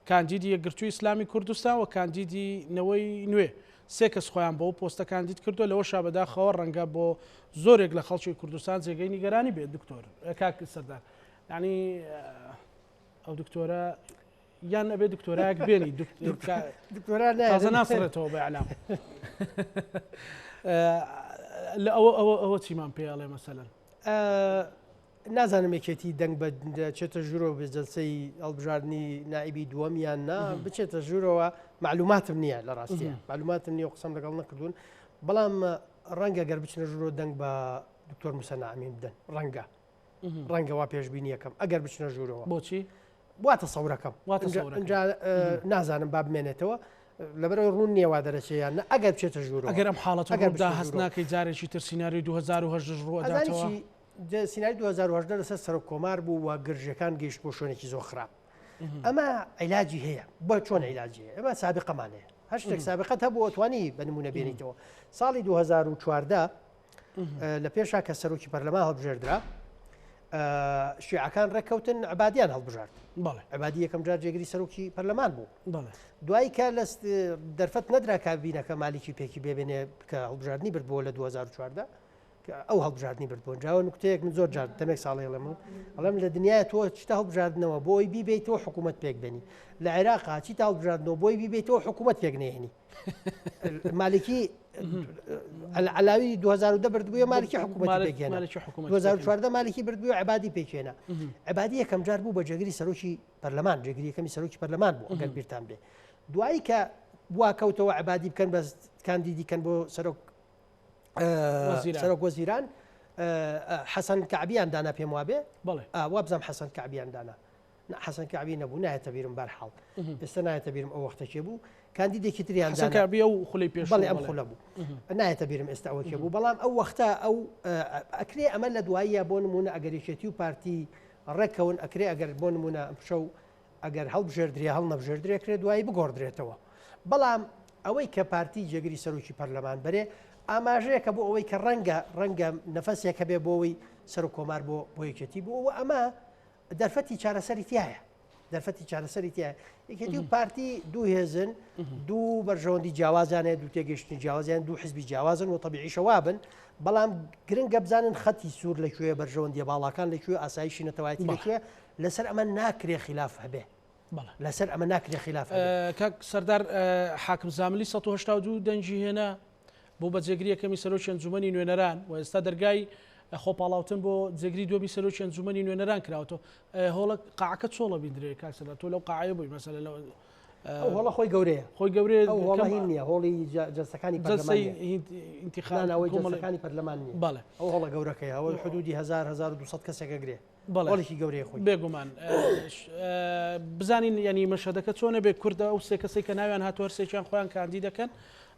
کاندیدی یەکگرتووی ئیسلامی کوردستان و کاندیدی نەوەی نوێ سێ کەس خۆیان بۆ پۆستە کاندید کردو لەوە شابەداخەوە ڕەنگە بۆ زۆرێک لە خەڵکی کوردستان جێگەی نیگەرانی بێت دکتۆر کاک سەردار یعنی ئەو دکتۆرە یان ئەبێ دکتۆرایەک بێنی تازە ناسڕێتەوە بە ئەعلام لە ئەوە چیمان پێڵێ مەسەلەن نازانم یەکێتی دەنگ بە چێتە ژوورەوە بە جەلسەی هەڵبژاردننی نائیبی دووەمیان نا بچێتە ژوورەوە معلوماتم نییە لە ڕاستیە معلوماتم نییە قسەم لەگەڵ نەکردوون بەڵام ڕەنگە گەر بچنە ژوورەوە دەنگ بە دکتۆر موسە نەعەمین بدەن ڕەنگە وا پێشبینیەکەم ئەگەر بچنە ژوورەوە بۆچی واتە سەورەکەم نازانم با بمێنێتەوە لەبەرەوەی ڕوون نییە وا دەرەچەیان ئەگەر بچێتە ژوورەوە ئەگەر ئەم حاڵەتەدا هەست ناکەی جارێکی تر سیناری 2010 ڕوەداتەوە سیناری 2010 لەسەر سەر کۆمار بوو و گرژەکان گەیشت بۆ شوێنێکی زۆر خراپ ئەمە عیلاجی هەیە بۆ چۆن عیلاجی هەیە ئەمە سابقەمانەیە هەشتێک سابقەت هەبوو ئەتوانی بە نمونە بێنیتەوە ساڵی 2014 لە پێشا کە سەرۆکی پەرلەمان هەڵبژێردرا شیعەکان ڕێککەوتن عبادیان هەڵبژارد عبادی یەکەم جار جێگری سەرۆکی پەرلەمان بوو دوایی کە لە دەرفەت نەدرا کابینەکە مالیکی پێکی بێبێنێ کە هەڵبژاردننی برد بۆ لە 2014 ئەو هەڵبژاردننی بردبوون جاوە نکتەیەک من زۆر جار دەمێک ساڵی ئەڵم لە دنیای تۆ چتا هەڵبژاردنەوە بۆی بیبیتەوە حکوومەت پێک بێنی لە عێراقا چی تا هەڵبژاردنەوە بۆی بیبیتەوە حکوومەت پێک نێنی مالکی علاوی 2010 بردبووە مالکی حکوومەت پێکێنە 2014 مالکی بردبووە عبادی پێکێنە عبادی یەکەم جار بوو بە جێگری سەرۆکی پەرلەمان جێگری یەکەمی سەرۆکی پەرلەمان بوو ئەگەر بیرتان بێ دوایی کە واکەوتەوە عبادی بکەن بە کاندیدیکەن بۆ سەرۆک وەزیران حەسەن کەعبیان دانا پێم وابێ وابزانام حەسەن کەعبیان دانا حەسەن کەعبی نەبوو نایەتە بیرم بەرحاڵ ئێستا نایەتە بیرم ئەو وەختەکێ بوو کاندیدێکی تریان کەعبی و خولی پێش بەڵێ ئەم خولە بوو نایەتە بیرم ئێستا ئەوەکێ بوو بەڵام ئەو وەختە ئەو ئەکرێ ئەمە لە دواییە بۆ نمونە ئەگەریشێتی و پارتی ڕێکەون ئەکرێ ئەگەر بۆ نمونە شەو ئەگەر هەڵبژێردرێ هەڵ نەبژێردرێکرێ دوایی بگۆڕدرێتەوە بەڵام ئەوەی کە پارتی جێگری سەرۆکی پەرلەمان بەرێ ئاماژەیەکە بۆ ئەوەی کە ڕەنگە نەفەسێکە بێ بۆەوەی سەر و کۆمار بۆ یەکێتی بوو و ئەمە دەرفەتی چارەسەری تایە دەرفەتی چارەسەری تایە یەکێتی و پارتی دوو هێزن دوو بەرژەوەندی جیاوازانێ دوو تێگەشتنی جیاوازیان دوو حزبی جیاوازن و طبیعی شەوابن بەڵام گرنگە بزانن خەتی سوور لەکوێ بەرژەوەندی باڵاکان لەکوێ ئاسایشی نەتەوایەتی لەکوێ لەسەر ئەمە ناکرێ خلاف هەبێ لەسەر ئەمە ناکرێ خلاف کاک سەردار حاکم زاملی 1970 دەنجی هێنا بۆ بە جێگری یەکەمی سەرۆکی ئەنجومەنی نوێنەران و ئێستا دەرگای خۆپاڵاوتن بۆ جێگری دووەمی سەرۆکی ئەنجومەنی نوێنەران کراوەوە هۆڵە قاعەکە چۆڵە بیندرێت کاک سەردار تۆ لەو قاعەیە بووی مەسەلە لەوە هۆڵە خۆی گەورەیە هۆڵی نییە هۆڵی جەستەکانی انتخابەکانی پەرلەمان نیە بەڵێ ئەو هۆڵە گەورەکەی ئەوە حدودی 1200 کەسێکە گرێ بەڵێکی گەورەی خۆی بێگومان بزانین ینی مەشهدەکە چۆنە بێ کوردە ئەو سێ کەسێک کە ناویان هاتووە هەرسێکیان خۆیان کاندی دەکەن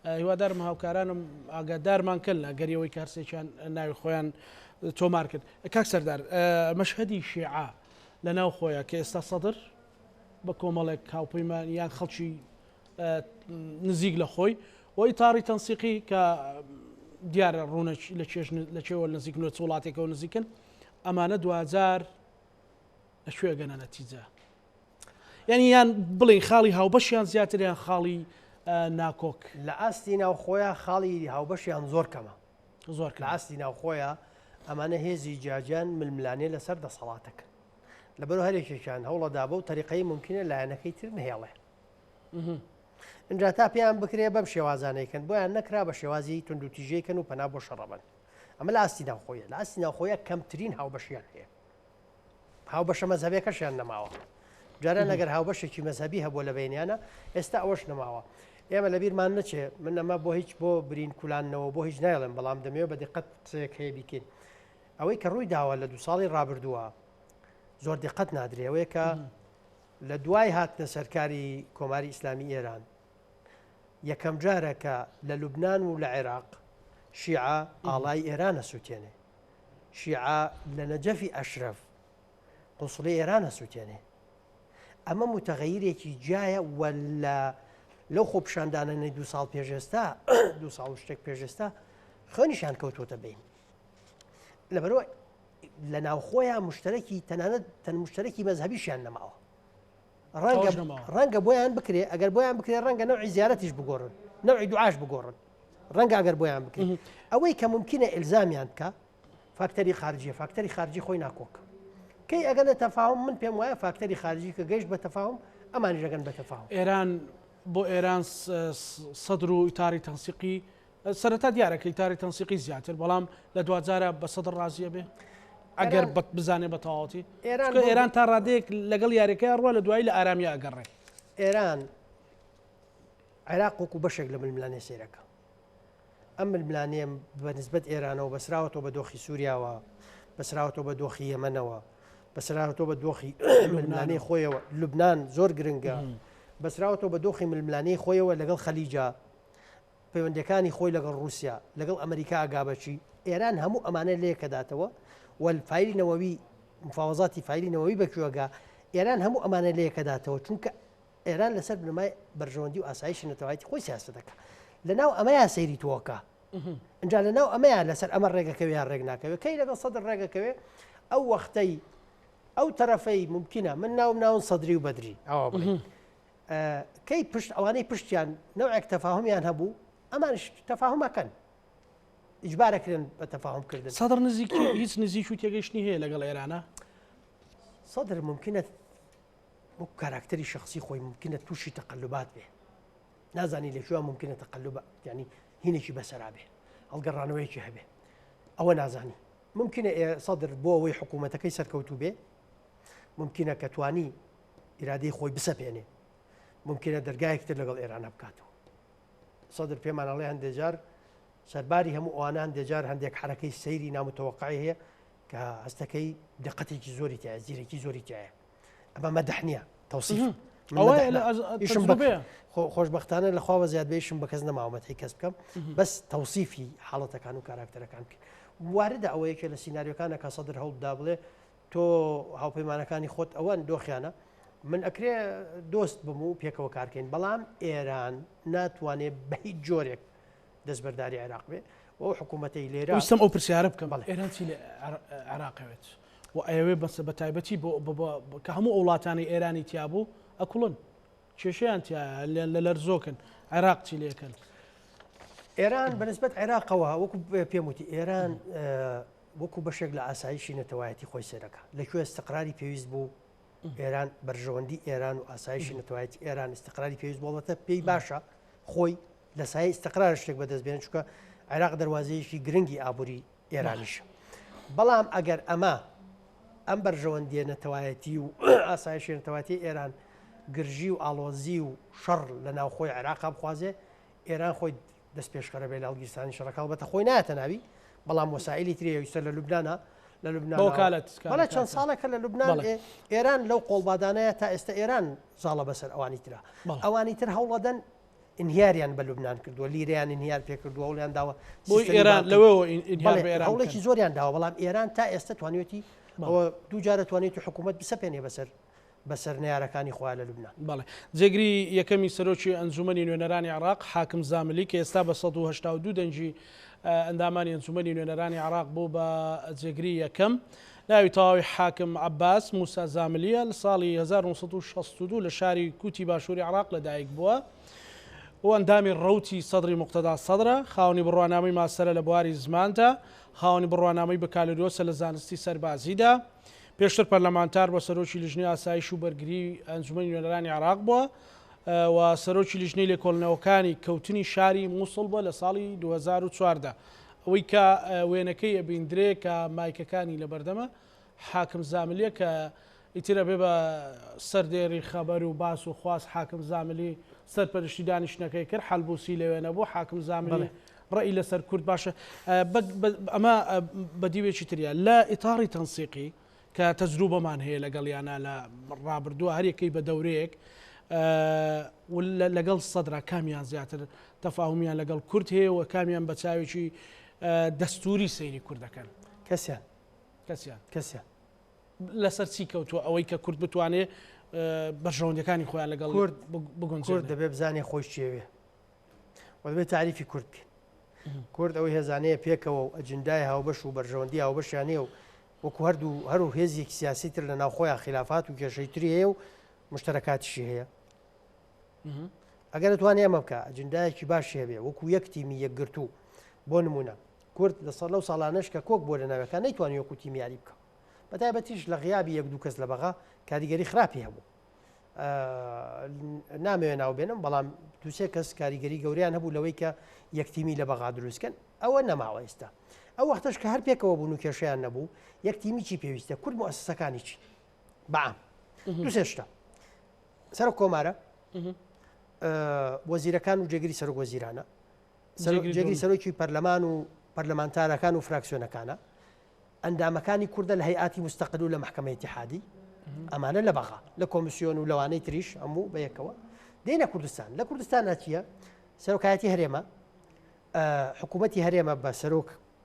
هیوادارم هاوکارانم ئاگادارمان کرد لە گەریەوەی کارسێکیان ناوی خۆیان تۆمار کرد کاک سەردار مەشهدی شیعە لە ناو خۆیان کە ئێستا سەدر بە کۆمەڵێک هاوپەیمان یان خەڵکی نزیک لە خۆی و ئیتاری تەنسیقی کە دیارە ڕوونە لە چێوە نزیک نوێت وڵاتێکەوە نزیکن ئەمانە 2000 لەکوێ گەنە نەتیجە یعنی یان بڵین خاڵی هاوبەشیان زیاتریان خاڵی ناکۆک لە ئاستی ناو خۆیان خاڵی هاوبەشیان زۆر کەمە زۆر لە ئاستی ناو خۆیان ئەمانە هێزی جاجان ململانێ لەسەر دەسەڵاتەکە لەبەرەوە هەرێکێکیان هەوڵەدا بە و تەریقەی ممکنە لایەنەکەی تر نهێڵێ اینجا تا پێیان بکرێ بەم شێوازانەیەکەن بۆیان نەکرا بە شێوازی تونند و تیژەیەکەن و پەنا بۆ شەڕەبن ئەمە لە ئاستی ناو خۆیە لە ئاستی ناو خۆیە کەمترین هاوبەشیان هەیە هاوبەشە مەزهبیەکەشیان نەماوە جاران ئەگەر هاوبەشێکی مەزهبی هەبووە لە بینیانە ئێستا ئەوەش نەماوە ئێمە لە بیرمان نەچێ من ئەمە بۆ هیچ بۆ برین کولانەوە بۆ هیچ نایڵم بەڵام دەمەوێت بە دقت قسەیەک هەیە بیکەین ئەوەی کە ڕووی داوە لە 2 ساڵی ڕابردووە زۆر دقت نادرێەوەی کە لە دوای هاتنە سەرکاری کۆماری ئیسلامی ئێران یەکەم جارەکە لە لوبناان و لە عێراق شیعە ئاڵای ئێرانە سووتێنێ شیعە لە نەجەفی ئەشرەف قوسڵی ئێرانە سووتێنێ ئەمە متەغەیرێکی جایە وەلا لەو خۆپشاندانەی 2 ساڵ پێشێستا 2 ساڵ شتێک پێشێستا خۆنیشان کەوتۆتە بین لەبەرەوە لە ناوخۆیان مشتەرەکی تەنانەت تەن مشتەرەکی مەزهبیشیان نەماوە ڕەنگە بۆیان بکرێ ئەگەر بۆیان بکرێ ڕەنگە نەوعی زیارەتیش بگۆڕن نەوعی دوعاش بگۆڕن ڕەنگە ئەگەر بۆیان بکرێت ئەوەی کە ممکنە ئیلزامیان بکە فاکتەری خارجیە فاکتەری خارجی خۆی ناکۆکە کەی ئەگەنە تەفاهم من پێم وایە فاکتەری خارجی کە گەیشت بە تەفاهم ئەمانی ژەگەن بە تەفاهم ئێران بۆ ئێران سەدر و ئیتاری تەنسیقی سەرەتا دیارەکە ئیتاری تەنسیقی زیاتر بەڵام لە 2000 بە سەدر ڕازیە بێ ئەگەر بزانێ بە تەواوەتی ئێران تا ڕادەیەک لەگەڵ یاریەکەی ڕوە لە دوایی لە ئارامی ئەگەڕێ ئێران عێراق وەکو بەشێک لە ململانێ سێرەکە ئەم ململانێ بەنسبەت ئێرانەوە بەسراوەتەوە بە دۆخی سووریاوە بەسراوەتەوە بە دۆخی یەمەنەوە بەسراوەتەوە بە دۆخی ململانەی خۆیەوە لوبناان زۆر گرنگە بەسراوەتەوە بە دۆخی ململانەی خۆیەوە لەگەڵ خەلیجا پەیوەندەکانی خۆی لەگەڵ رووسیا لەگەڵ ئەمریکا ئاگابەچی ئێران هەموو ئەمانە لێکەداتەوە والفایلی نەوەوی مفاوەزاتی فایلی نەوەوی بەکوێگا ئێران هەموو ئەمانە لێکەداتەوە چونکە ئێران لەسەر بنەمای بەرژەوەندی و ئاسایشی نەتەوایەتی خۆی سیاست دەکات لەناو ئەمەیان سەیری تۆکە اینجا لەناو ئەمەیان لەسەر ئەمە ڕێگەکەویان ڕێک ناکەوێت کەی لەگەڵ سەدر ڕێگەکەوێ ئەو وەختەی ئەو تەرەفەی ممکنە من ناون سەدری و بەدری ئەوە بڵێ کەی پشت ئەوانەی پشتیان نەوەک تەفاهمیان هەبوو ئەمانش تەفاهمەکەن ئیجبارەکرێن بە تەفاهم کردن. سەدر نزیکی هیچ نزیک و تێگەشتنی هەیە لەگەڵ ئێرانە؟ سەدر ممکنە وەک کاراکتەری شخصی خۆی ممکنە تووشی تەقلبات بێ، نازانی لەکوێ ممکنە تەقلب ینی هینێکی بەسەرا بێ، هەڵگەڕانەوەیەکی هەبێ، ئەوە نازانی. ممکنە سەدر بۆ ئەوەی حکوومەتەکەی سەرکەوتو بێ، ممکنە کە توانی ئیرادەی خۆی بسەپێنێ، ممکنە دەرگایەکتر لەگەڵ ئێرانە بکاتەوە. سەدر پێمانەڵێ هەندێک جار سەرباری هەموو ئەوانە هەندێک جار هەندێک حرەکەی سەیری نامتەوەقعی هەیە کە هەستەکەی دقەتێکی زۆری تایە، زیرەکی زۆری تایە. ئەمە مەدەح نییە، تەوسیف خۆشبەختانە لەخوا بە زیادبێشم بە کەس نەماوەمەتی کەس بکەم، بەس تەوسیفی حاڵەتەکان و کاراکتەرەکان کرد. واردە ئەوەیەکە لە سیناریۆکانە کە سەدر هەوڵدا بڵێ تۆ هاوپەیمانەکانی خۆت ئەوەن دۆخیانە، من ئەکرێ دۆست بم و پێکەوە کارکەین، بەڵام ئێران ناتوانێت بە هیچ جۆرێک دەستبەرداری عێراق بێ و حکوومەتەی لێرە ویستم ئەو پرسیارە بکەم ئێران چی لە عێراقەوێت و ئەوێ بەس بە تایبەتی کە هەموو وڵاتانی ئێرانی تیابوو ئەکوڵن کێشەیان لە لەرزۆکن عێراق چی لێکن؟ ئێران بەنسبەت عێراقەوە وەکو پێم وتی ئێران وەکو بەشێک لە ئاسایشی نەتەوایەتی خۆی سێرەکە، لەکوێ استقراری پێویست بوو ئێران بەرژەوەندی ئێران و ئاسایشی نەتەوایەتی ئێران استقراری پێویست بۆڵەتە پێی باشە خۆی لە سایه استقرار شتێک بەدەستبێن، چونکە عێراق دەواازەیەکی گرنگی ئابووری ئێرانیشە. بەڵام ئەگەر ئەم بەرژەوەندیە نەتەوایەتی و ئاسایشی نەتەوایەتی ئێران گرژی و ئاڵۆزی و شەڕ لە ناوخۆی عێراق بخوازێ، ئێران خۆی دەست پێشخەرە بێ لە هەڵگیرستانی شەڕەکە بەتە خۆی نایەتە ناوی، بەڵام وەسایلی ترێویستە لە لوبنانە لە لوبنان چەند ساڵێکە لە لوبنان ئێران لەو قۆڵبادانەیە تا ئێستا ئێران زاڵە بەسەر ئەوانی ترە، ئەوانی تر هەوڵەدەن ئینهیاریان بە لوبنان کردووە، لیریان ئینهیار پێکردووە وڵیان داوە بۆی ئێران لەوەوە هەوڵێکی زۆریان داوە، بەڵام ئێران تا ئێستا توانێتی ئەوە دوو جارە توانێت حکوومەت بسەپێنێ بەسەر نێارەکانی خوا لە لوبنان. بەڵێ جێگری یەکەمی سەرۆکی ئەنجومەنی نوێنەرانی عێراق حاکم زاملی کە ئێستا بە 1982 دەنجی ئەندامانی ئەنجومەنی نوێنەرانی عێراق بوو بە جێگری یەکەم، ناوی تەواوی حاکم عەباس موسا زاملیە لە ساڵی 1962 لە شاری کوتی باشووری عێراق لەدایک بووە و ئەندامی ڕەوتی سەدری مقتەدا سەدرە، خاوەنی بڕوانامەی ماسەرە لە بواری زماندا، خاوەنی بڕوانامەی بەکالۆریۆسە لە زانستی سەربازیدا، پێشتر پەرلەمانتار بە سەرۆکی لیژنەی ئاسایش و بەرگری ئەنجومەنی نوێنەرانی عێراق بووە و سەرۆکی لیژنەی لێکۆڵنەوەکانی کەوتنی شاری مووسڵ بووە لە ساڵی 2014. ئەوەی کە وێنەکەی ئەبیندرێ کە مایکەکانی لە بەردەمە حاکم زاملیە کە ئیترە بێ بە سەردێری خەبەر و باس و خواست حاکم زاملی سەرپەرشتی دانیشتەکەی کرد، حەلبوسی لەوێنە بوو حاکم زاملی ڕێی لەسەر کورد باشە. ئەمە بەدیوێکی تریە لە ئیتاری تەنسیقی کە تەجروبەمان هەیە لەگەڵیانە لە ڕابردووە هەرێکەی بە دەورەیەک لەگەڵ سەدرا کامیان زیاتر تەفاهمیان لەگەڵ کورد هەیە و کامیان بە چاوێکی دەستوری سەیری کوردەکەن؟ کەسیان لەسەر چی کەوتووە ئەوەی کە کورد بتوانێت بەرژەوەندەکانی خۆیان لەگەڵ کورد دەبێت بزانێ خۆی شێوێ و دەبێت تعریفی کورد بکەین. کورد ئەوەی هێزانەیە پێکەوە و ئەجندای هاوبەش و بەرژەوەندی هاوبەشیانێ و وەکو هەرو هێزیەک سیاسی تر لە ناوخۆیان خلافات و کێشەی تری هەیە و مشتەرەکاتیشی هەیە. ئەگەر دەتوانێت ئەمە بکە ئەجندایەکی باشی هەبێ وەکو یەک تیمی یەکگرتوو، بۆ نمونە کورد لەو ساڵانەش کە کۆک بۆ لە ناوەکان نەیتوانێت وەکو تیمیاری بکە، بەتایبەتیش لە غیابی یەک دوو کەس لە بەغا کاریگەری خراپی هەبوو، نامەوێت ناوبێنم، بەڵام دووسێ کەس کاریگەری گەوریان هەبوو لەوەی کە یەکتیمی لە بەغا دروستکەن، ئەوە نەماوە ئێستا. ئەو وەختەش کە هەر پێکەوە بوون و کێشەیان نەبوو، یەکتیمی چی پێویستە؟ کورد مؤسسەکانی چی بەعام دوو سێ شتە: سەرۆک کۆمارە، وەزیرەکان و جێگری سەرۆک وەزیرانە، جێگری سەرۆکی پەرلەمان و پەرلەمانتارەکان و فراکسیۆنەکانە، ئەندامەکانی کوردە لە هەیئاتی مستەقل و لە محکەمەی ئیتیحادی، ئەمانە لە بەغا لە کۆمیسیۆن و لەوانەی تریش هەموو بەیەکەوە دێنە کوردستان. لە کوردستان چییە؟ سەرۆکایەتی هەرێمە، حکوومەتی هەرێمە بە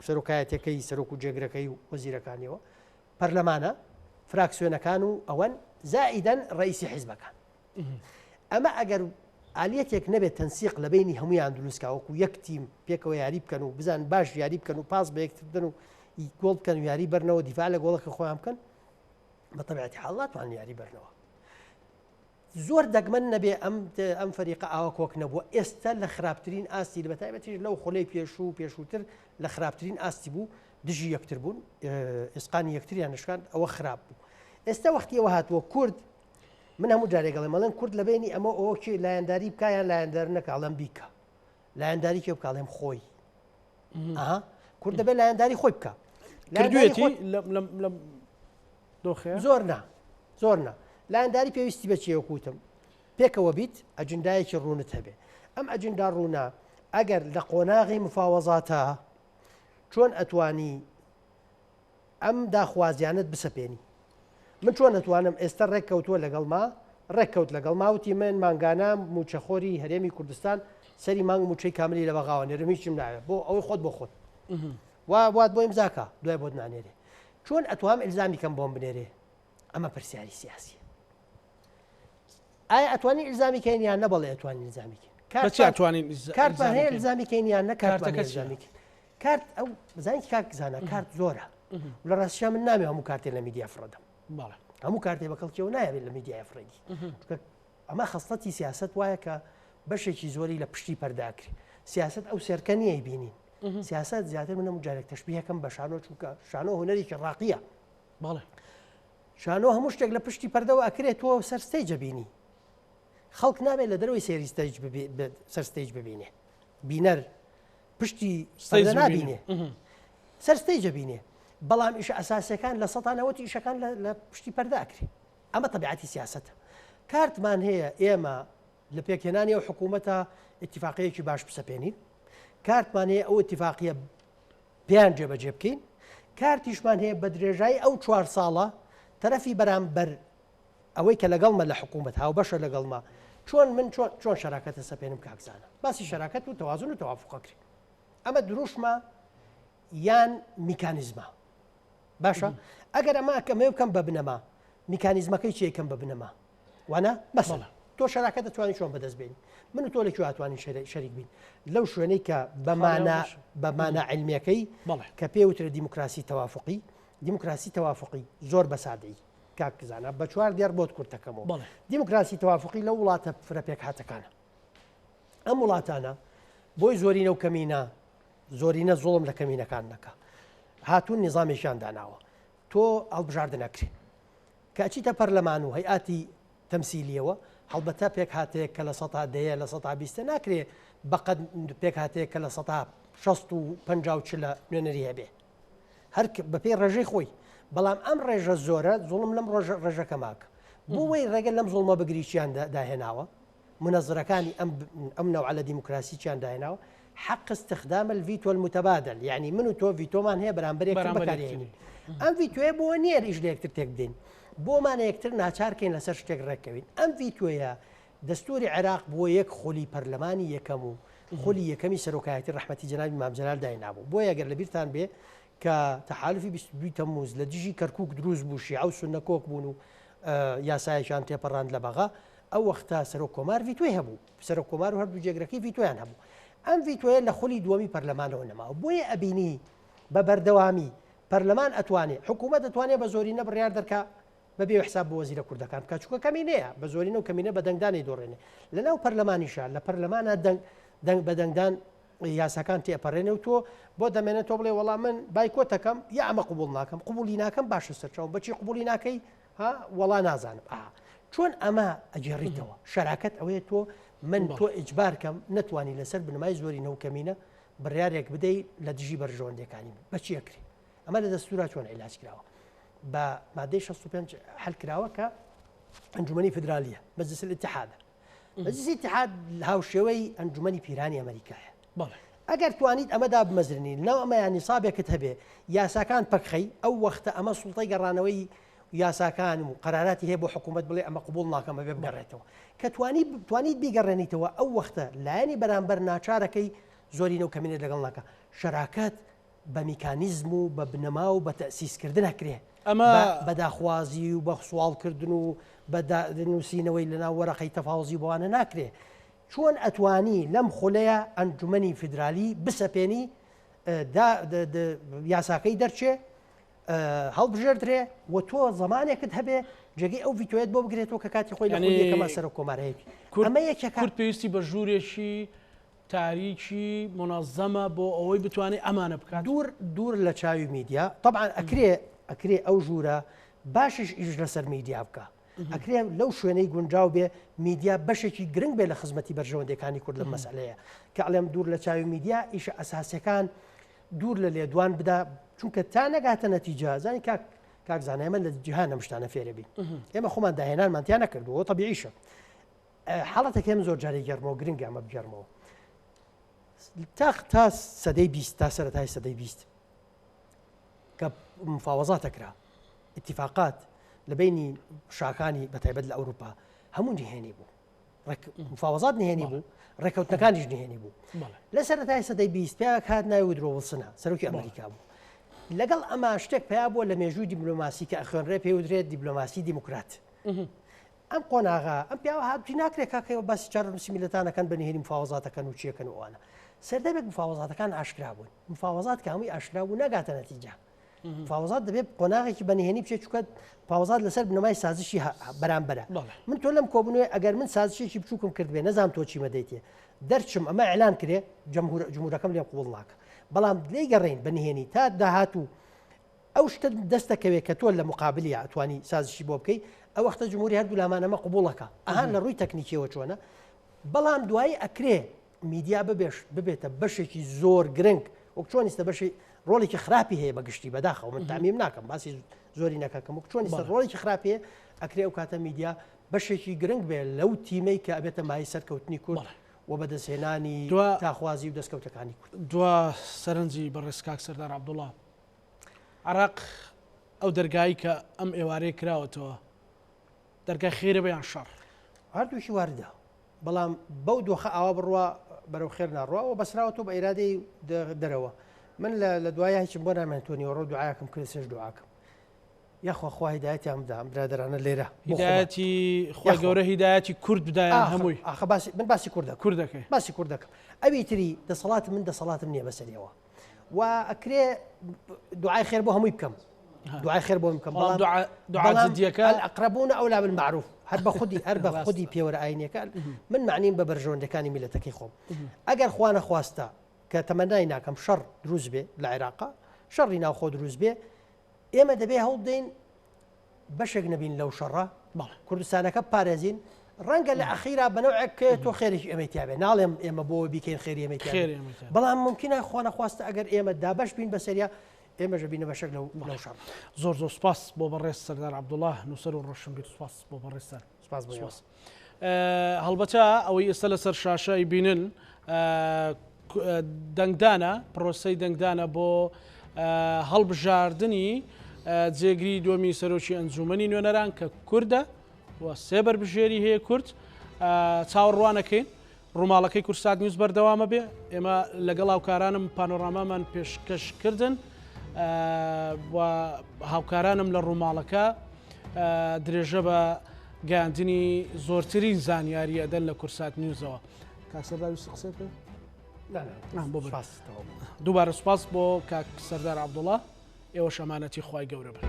سەرۆکایەتەکەی سەرۆک و جێگرەکەی و وەزیرەکانیەوە، پەرلەمانە، فراکسیۆنەکان و ئەوەن زائیدەن ڕئیسی حیزبەکان. ئەمە ئەگەر ئالیەتێک نەبێت تەنسیق لە بینی هەمویان دروستکاوەکو یەک تیم پێکەوە یاری بکەن و بزان باش یاری بکەن و پاس بە یەکتر بدەن و گۆڵ بکەن و یاری بەرنەوە دیفاع لە گۆڵەکە خۆیان بکەن، بە تەبیعەتی حاڵ ناتوانن یاری بەرنەوە. زۆر دەگمەن نەبێ ئەم فەریقە ئاوا کۆک نەبووە ئێستا لە خراپترین ئاستی لە بەتایبەتی لەو خۆڵەی پێشووتر لە خراپترین ئاستی بوو دژی یەکتر بوون ئێسقانی یەکتریان نشکان ئەوە خراپ بوو ئێستا وەختیەوە هاتووە کورد من هەموو جارێگەڵێ مەڵێن کورد لە بینی ئەمە ئەوکی لایەنداری بکایان لایەندار نەکاڵم بیکە لایەنداری کێ بکڵێم خۆی کورد دەبێت لایەنداری خۆی بکە زۆر نا لایەنداری پێویستی بە چێوەکوتم پێکەوە بیت ئەجندایەکی ڕوونت هەبێ ئەم ئەجندا ڕوونا ئەگەر لە قۆناغی مفاوەزاتە چۆن ئەتوانی ئەم داخوازیانت بسەپێنی من چۆن ئەتوانم ئێستا ڕێککەوتووە لەگەڵ ما ڕێککەوت لەگەڵ ماوتی من مانگانە موچەخۆری هەرێمی کوردستان سەری مانگ موچەی کاملی لە بەغاوە نێرەمیچم ناوێت بۆ ئەوەی خۆت بۆ خۆت وات بۆ ئیمزاکە دوای بۆت نانێرێ چۆن ئەتوام ئیلزامی کەم بۆم بنێرێ ئەمە پرسیاری سیاسیە ئایا ئەتوانی ئیلزامی کەین یان نەبڵێ ئەتوانی ئیلزامی کارتمان هەیە ئیلزامی کەین یان نەکارتەکەی کارت ئەو بزانیت کاکزانە کارت زۆرە لە ڕاستیە من نامێ هەموو کارتێ لە میدیا فڕەدەم هەموو کارتێ بەکەڵکیەوە نایەوێت لە میدیای فڕێدی ئەمە خەستەتی سیاست وایە کە بەشێکی زۆری لە پشتی پەرداکری سیاست ئەو سێرکە نییە بینین سیاست زیاتر منە مجارێک تەشبیهەکەم بە شانۆ چونکە شانۆ هوەرێکی ڕاقیە شانۆ هەموو شتێک لە پشتی پەردەوە ئەکرێت تۆ سەرستەیجە بینی خەڵک نابێت لە دەروی سێریستەیج سەرستەیج ببینێ بینەر پشتی نابینێ سەرستەیجە بینێ بەڵام ئیش ئەساسیەکان لە سەتانەوەتی ئیشەکان لە پشتی پەرداکرێ ئەمە تەبیعەتی سیاسەتە کارتمان هەیە ئێمە لە پێکهێنانی ئەو حکوومەتە ئیتیفاقیەکی باش بسەپێنین کارتمان هەیە ئەو ئیتیفاقیە پێیان جێبەجێ بکەین کارتیشمان هەیە بە درێژایی ئەو 4 ساڵە تەرەفی بەرامبەر ئەوەی کە لەگەڵمە لە حکوومەت هاو بەشە لەگەڵما چۆن شەراکەتە سەپێنم کاکزانە باسی شەراکەت و تەوازن و تەوافقەکری ئەمە دروشمە یان میکانیزمە باشە ئەگەر ئەمە کەمێ بکەم بە بنەما میکانیزمەکەی چی یەکەم بە بنەما وانە مەسەڵە تۆ شەراکەت دەتوانانی چۆن بەدەست بێنی من و تۆ لەکوێ ئەتوانین شەریک بین لەو شوێنەی کە بەمانە علمیەکەی کە پێوترە دیموکراسی تەوافقی دیموکراسی تەوافقی زۆر بەسادەی کاکزانە بە 4 دیار بۆت کورتەکەمەوە دیموکراسی تەوافقی لە وڵاتە فرەپێک هاتەکانە ئەم وڵاتانە بۆی زۆرینە و کەمینە زۆرینە زۆڵم لە کەمینەکان نەکە هاتوون نظامێکیان داناوە تۆ هەڵبژاردن نەکرێ کاچیتە پەرلەمان و هەیئاتی تەمسیلیەوە هەڵبەتە پێک هاتەیە کە لە 100 لە 120 ناکرێ بەقەد پێک هاتەیە کە لە 150 لە نوێنەری هەبێ هەر بەپێی ڕێژەی خۆی بەڵام ئەم ڕێژە زۆرە زوڵم لەم ڕێژەکە ماکە بۆ وەی ڕێگە لەم زوڵمە بگریچیان داهێناوە منەزڕەکانی ئەم نەوع لە دیموکراسییان داهێناوە حق استخدام الفيتو المتبادل يعني منو تو فيتومان هەیە بەرامبەر یەکتر بەکارهێنین ئەم ڤیتۆیە بۆ نییە ئیش لە یەکتر تێک بدەین بۆمان یەکتر ناچارکەین لەسەر شتێک ڕێکەوین ئەم ڤیتۆیە دەستوری عێراق بۆ یەک خۆلی پەرلەمانی یەکەم و خۆلی یەکەمی سەرۆکایەتی ڕەحمەتی جەنابی مام جەلال داهێنابوو بۆ یەگەر لە بیرتان بێ کە تەحالفی 22 تەمموز لە دژی کەرکووک دروست بوو شیعە و سوننە کۆک بوون و یاسایەکیان تێپەڕاند لە بەغا ئەو وەختە سەرۆک کۆمار ڤیتۆی هەبوو سەرۆک کۆمار و هەردوو جێگرەکەی ڤیتۆیان هەبوو ئەم ڤیتۆیە لە خۆلی دووەمی پەرلەمانەوە نەماوە بۆیە ئەبینی بە بەردەوامی پەرلەمان ئەتوانێت حکوومەت دەتوانێت بە زۆرینە بڕیار دەرکا بەبێ حساب بۆ وەزیرە کوردەکان بکات چونکە کەمینەیە بە زۆرینە و کەمینە بە دەنگدانی دۆڕێنێ لەناو پەرلەمانیشە لە پەرلەمانە دەنگ بە دەنگدان یاساکان تێپەڕێنێ و تۆ بۆ دەمێنێت تۆ بڵێ وەڵام من بایکۆتەکەم یا ئەمە قوبوڵ ناکەم قوبولی ناکەم باشە سەرچاو بەچی قوبولی ناکەی وەڵا نازانم چۆن ئەمە ئەجێڕیتەوە شەراکەت ئەوەیە تۆ من تۆ ئیجبارکەم نتوانی لەسەر بنمای زۆرینە و کەمینە بڕیارێک بدەیت لە دژی بەرژەوەندەکانی من بەچی ئەکری ئەمە لە دەستورا چۆن عیلاج کراوە بە مادەی 65 هەل کراوە کە ئەنجومەنی فدرالیە مەجلس الاتحاد مەجلس الاتحاد هاوشێوەی ئەنجومەنی پیرانی ئەمریکایە ئەگەر توانیت ئەمەدا بمەزرنی ناو ئەمەیان نیسابێکت هەبێ یاساکان پەکخەی ئەو وەختە ئەمە سوڵتەی گەڕانەوەی یاساکان و قەرارەتی هەیە بۆ حکوومەت بڵێ ئەمە قوبوڵ ناکەمە بێ بگەڕێتەوە کە توانیت بیگەڕێنیتەوە ئەو وەختە لایەنی بەرامبەر ناچارەکەی زۆرینە و کەمینێت لەگەڵ ناکە شەراکەت بە میکانیزم و بە بنەما و بە تەسیسکردن ئەکرێ ئەمە بەداخوازی و بە سوالکردن و بەنووسینەوەی لەناو وەرەقەی تەفاوزی بۆوانە ناکرێ چۆن ئەتوانی لەم خولەیە ئەنجومەنی فدرالی بسەپێنی یاساکەی دەرچێ هەڵبژێردرێ و تۆ زمانێکت هەبێ جێگەی ئەو ڤیدیۆیەت بۆ بگرێتەوە کە کاتی خۆی لە خودیەکەمە سەر و کۆمارەیەکی ئەمە یەکێکە کورد پێویستی بە ژوورێکی تاریکی منەظەمە بۆ ئەوەی بتوانێت ئەمانە بکات دوور لە چاوی میدیا طبعا ئەکرێ ئەو ژوورە باشش ئیش لەسەر میدیا بکە ئەکرێ لەو شوێنەی گونجاو بێ میدیا بەشێکی گرنگ بێ لە خزمەتی بەرژەوەندەکانی کورد لە مەسئلەیە کە ئەڵێم دوور لە چاوی میدیا ئیشە ئەساسیەکان دوور لە لێدوان بدا چونکە تا نەگاتە نەتیجە زانی کاک زانایمە لە جیهان ئەم شتانە فێرە بین ئێمە خۆمان داهێنانمانتیان نەکردوەوە طبیعیشە حاڵەتێکم زۆر جارێک گەرمەوە گرنگە ئەمە بگەرمەوە تا سەدەی 20 تا سەرەتای سەدەی 20 کە مفاوەزاتەکرا اتفاقات لە بینی شاکانی بەتایبەت لە ئەوروپا هەموو نهێنی بوو مفاوەزات نهێنی بوو ڕێکەوتنەکانیش نهێنی بوو لە سەرەتای سەدەی 20 پێک هات ناوی درۆوڵسنە سەرۆکی ئەمریکا بوو لەگەڵ ئەمە شتێک پیا بووە لە مێژووی دیبلۆماسی کە ئەخوێنرێ پێودرێت دیبلۆماسی دیموکرات ئەم قۆناغا ئەم پیاوە هاتووی ناکرێت کاکەوە باسی چارەنووسی میلەتانەکان بەنهێنی مفاوەزاتەکەن و چیەکەن و ئەوانە سەردەبێت مفاوەزاتەکان ئاشکرا بوون مفاوەزات کە هەمووی ئاشکرا بوو نەگاتە نەتیجە مفاوەزات دەبێت قۆناغێکی بەنهێنی بچێت چووکە مفاوەزات لەسەر بنەمای سازشی بەرامبەرە من تۆ لەم کۆبنەوەی ئەگەر من سازشێکی بچووکم کردبێ نەزانام تۆ چی مەدەیتێ دەرچم ئەمە ئەعلان کرێ جمهورەکەم لێم قوڵ ناکە بەڵام لێی گەڕین بەنهێنی تا داهاتوو ئەو شتە دەستەکەوێت کە تۆ لە مقابلی ئەتوانی سازشی بۆ بکەیت ئەو وەختە جمهوری هەردوو لامانەمە قوبوڵەکە ئەهان لە ڕووی تەکنیکیەوە چۆنە بەڵام دوایی ئەکرێ میدیا ببێتە بەشێکی زۆر گرنگ وەک چۆنیستە بەشی ڕۆڵێکی خراپی هەیە بەگشتی بەداخەوە من تامیم ناکەم باسی زۆری نەکەکەم وەک چۆنیستە ڕۆڵێکی خراپێ ئەکرێ ئەو کاتە میدیا بەشێکی گرنگ بێ لەو تیمەی کە ئەبێتە مای سەرکەوتنی کورد و بەدەستهێنانی تاخوازی و دەستکەوتەکانی کورد دوا سەرنجی بەڕێز کاک سەردار عەبدوڵڵا عراق ئەو دەرگایی کە ئەم ئێوارەیە کراوەتەوە دەرگای خێرە بەیان شەڕ هەردووشی واردە بەڵام بەو دۆخە ئاوا بڕوە بەرەو خێر ناڕوەوە بەسراوەوە بە ئێرادەی دەرەوە من لە دوایە هیچم بۆ نامێنتۆنیەوە ڕۆ دوعاکەم کرد سێش دوعاکەم یاخوا خوا هیدایەتیان بدام برادرانە لێرە هیدایەتی خوا گەورە هیدایەتی کورد بدایان هەمووی من باسی کوردەکەی باسی کوردەکەم ئەوی تری دەسەڵات من دەسەڵاتم نییە بەسەریەوە و ئەکرێ دوعای خێر بۆ هەمووی بکەم دوعای خێر بۆ بکەم بەڵام زدیەکە ئەقربوونە ئەولا بالمعروف هەر بە خودی پێوەرە ئاینیەکە من معنیم بە بەرژەوەندەکانی میلەتەکەی خۆم ئەگەر خوا نەخواستە کە تەمەنای ناکەم شەڕ دروست بێ لە عێراقا شەڕی ناوخۆ دروست بێ ئێمە دەبێ هەوڵ بدەین بەشێک نەبین لەو شەڕە کوردستانەکە پارێزین ڕەنگە لە ئەخیرا بەنەوەکە تۆ خێرێکی ئەمەتیابێ ناڵێم ئێمە بۆ بیکەین خێری ئەمەتی بەڵام ممکنە خوا نەخواستە ئەگەر ئێمە دابەش بین بەسەریا ئێمەژە بینە بەشێک لەو شەڕ زۆر سوپاس بۆ بەڕێز سەردار عەبدوڵڵا نووسەر و ڕۆشنبیر سوپاس بۆ بەڕێزتان سوپاس هەڵبەتە ئەوەی ئێستا لەسەر شاشای بینن دەنگدانە پرۆسەی دەنگدانە بۆ هەڵبژاردننی جێگری دووەمی سەرۆکی ئەنجومەنی نوێنەران کە کووردە و سێبەر بژێری هەیە کورد چاوەڕوانەکەین ڕووماڵەکەی کورسات نیوز بەردەوامە بێ ئێمە لەگەڵ هاوکارانم پانۆڕامامان پێشکەشکردن و هاوکارانم لە ڕووماڵەکە درێژە بە گەاندنی زۆرترین زانیاری ئەدەن لە کورسات نیوزەوە کاکسەردار قسە پێ دووبارە سوپاس بۆ کاک سەردار عەبدوڵڵا ئێوە شەمانەتی خوای گەورە بن.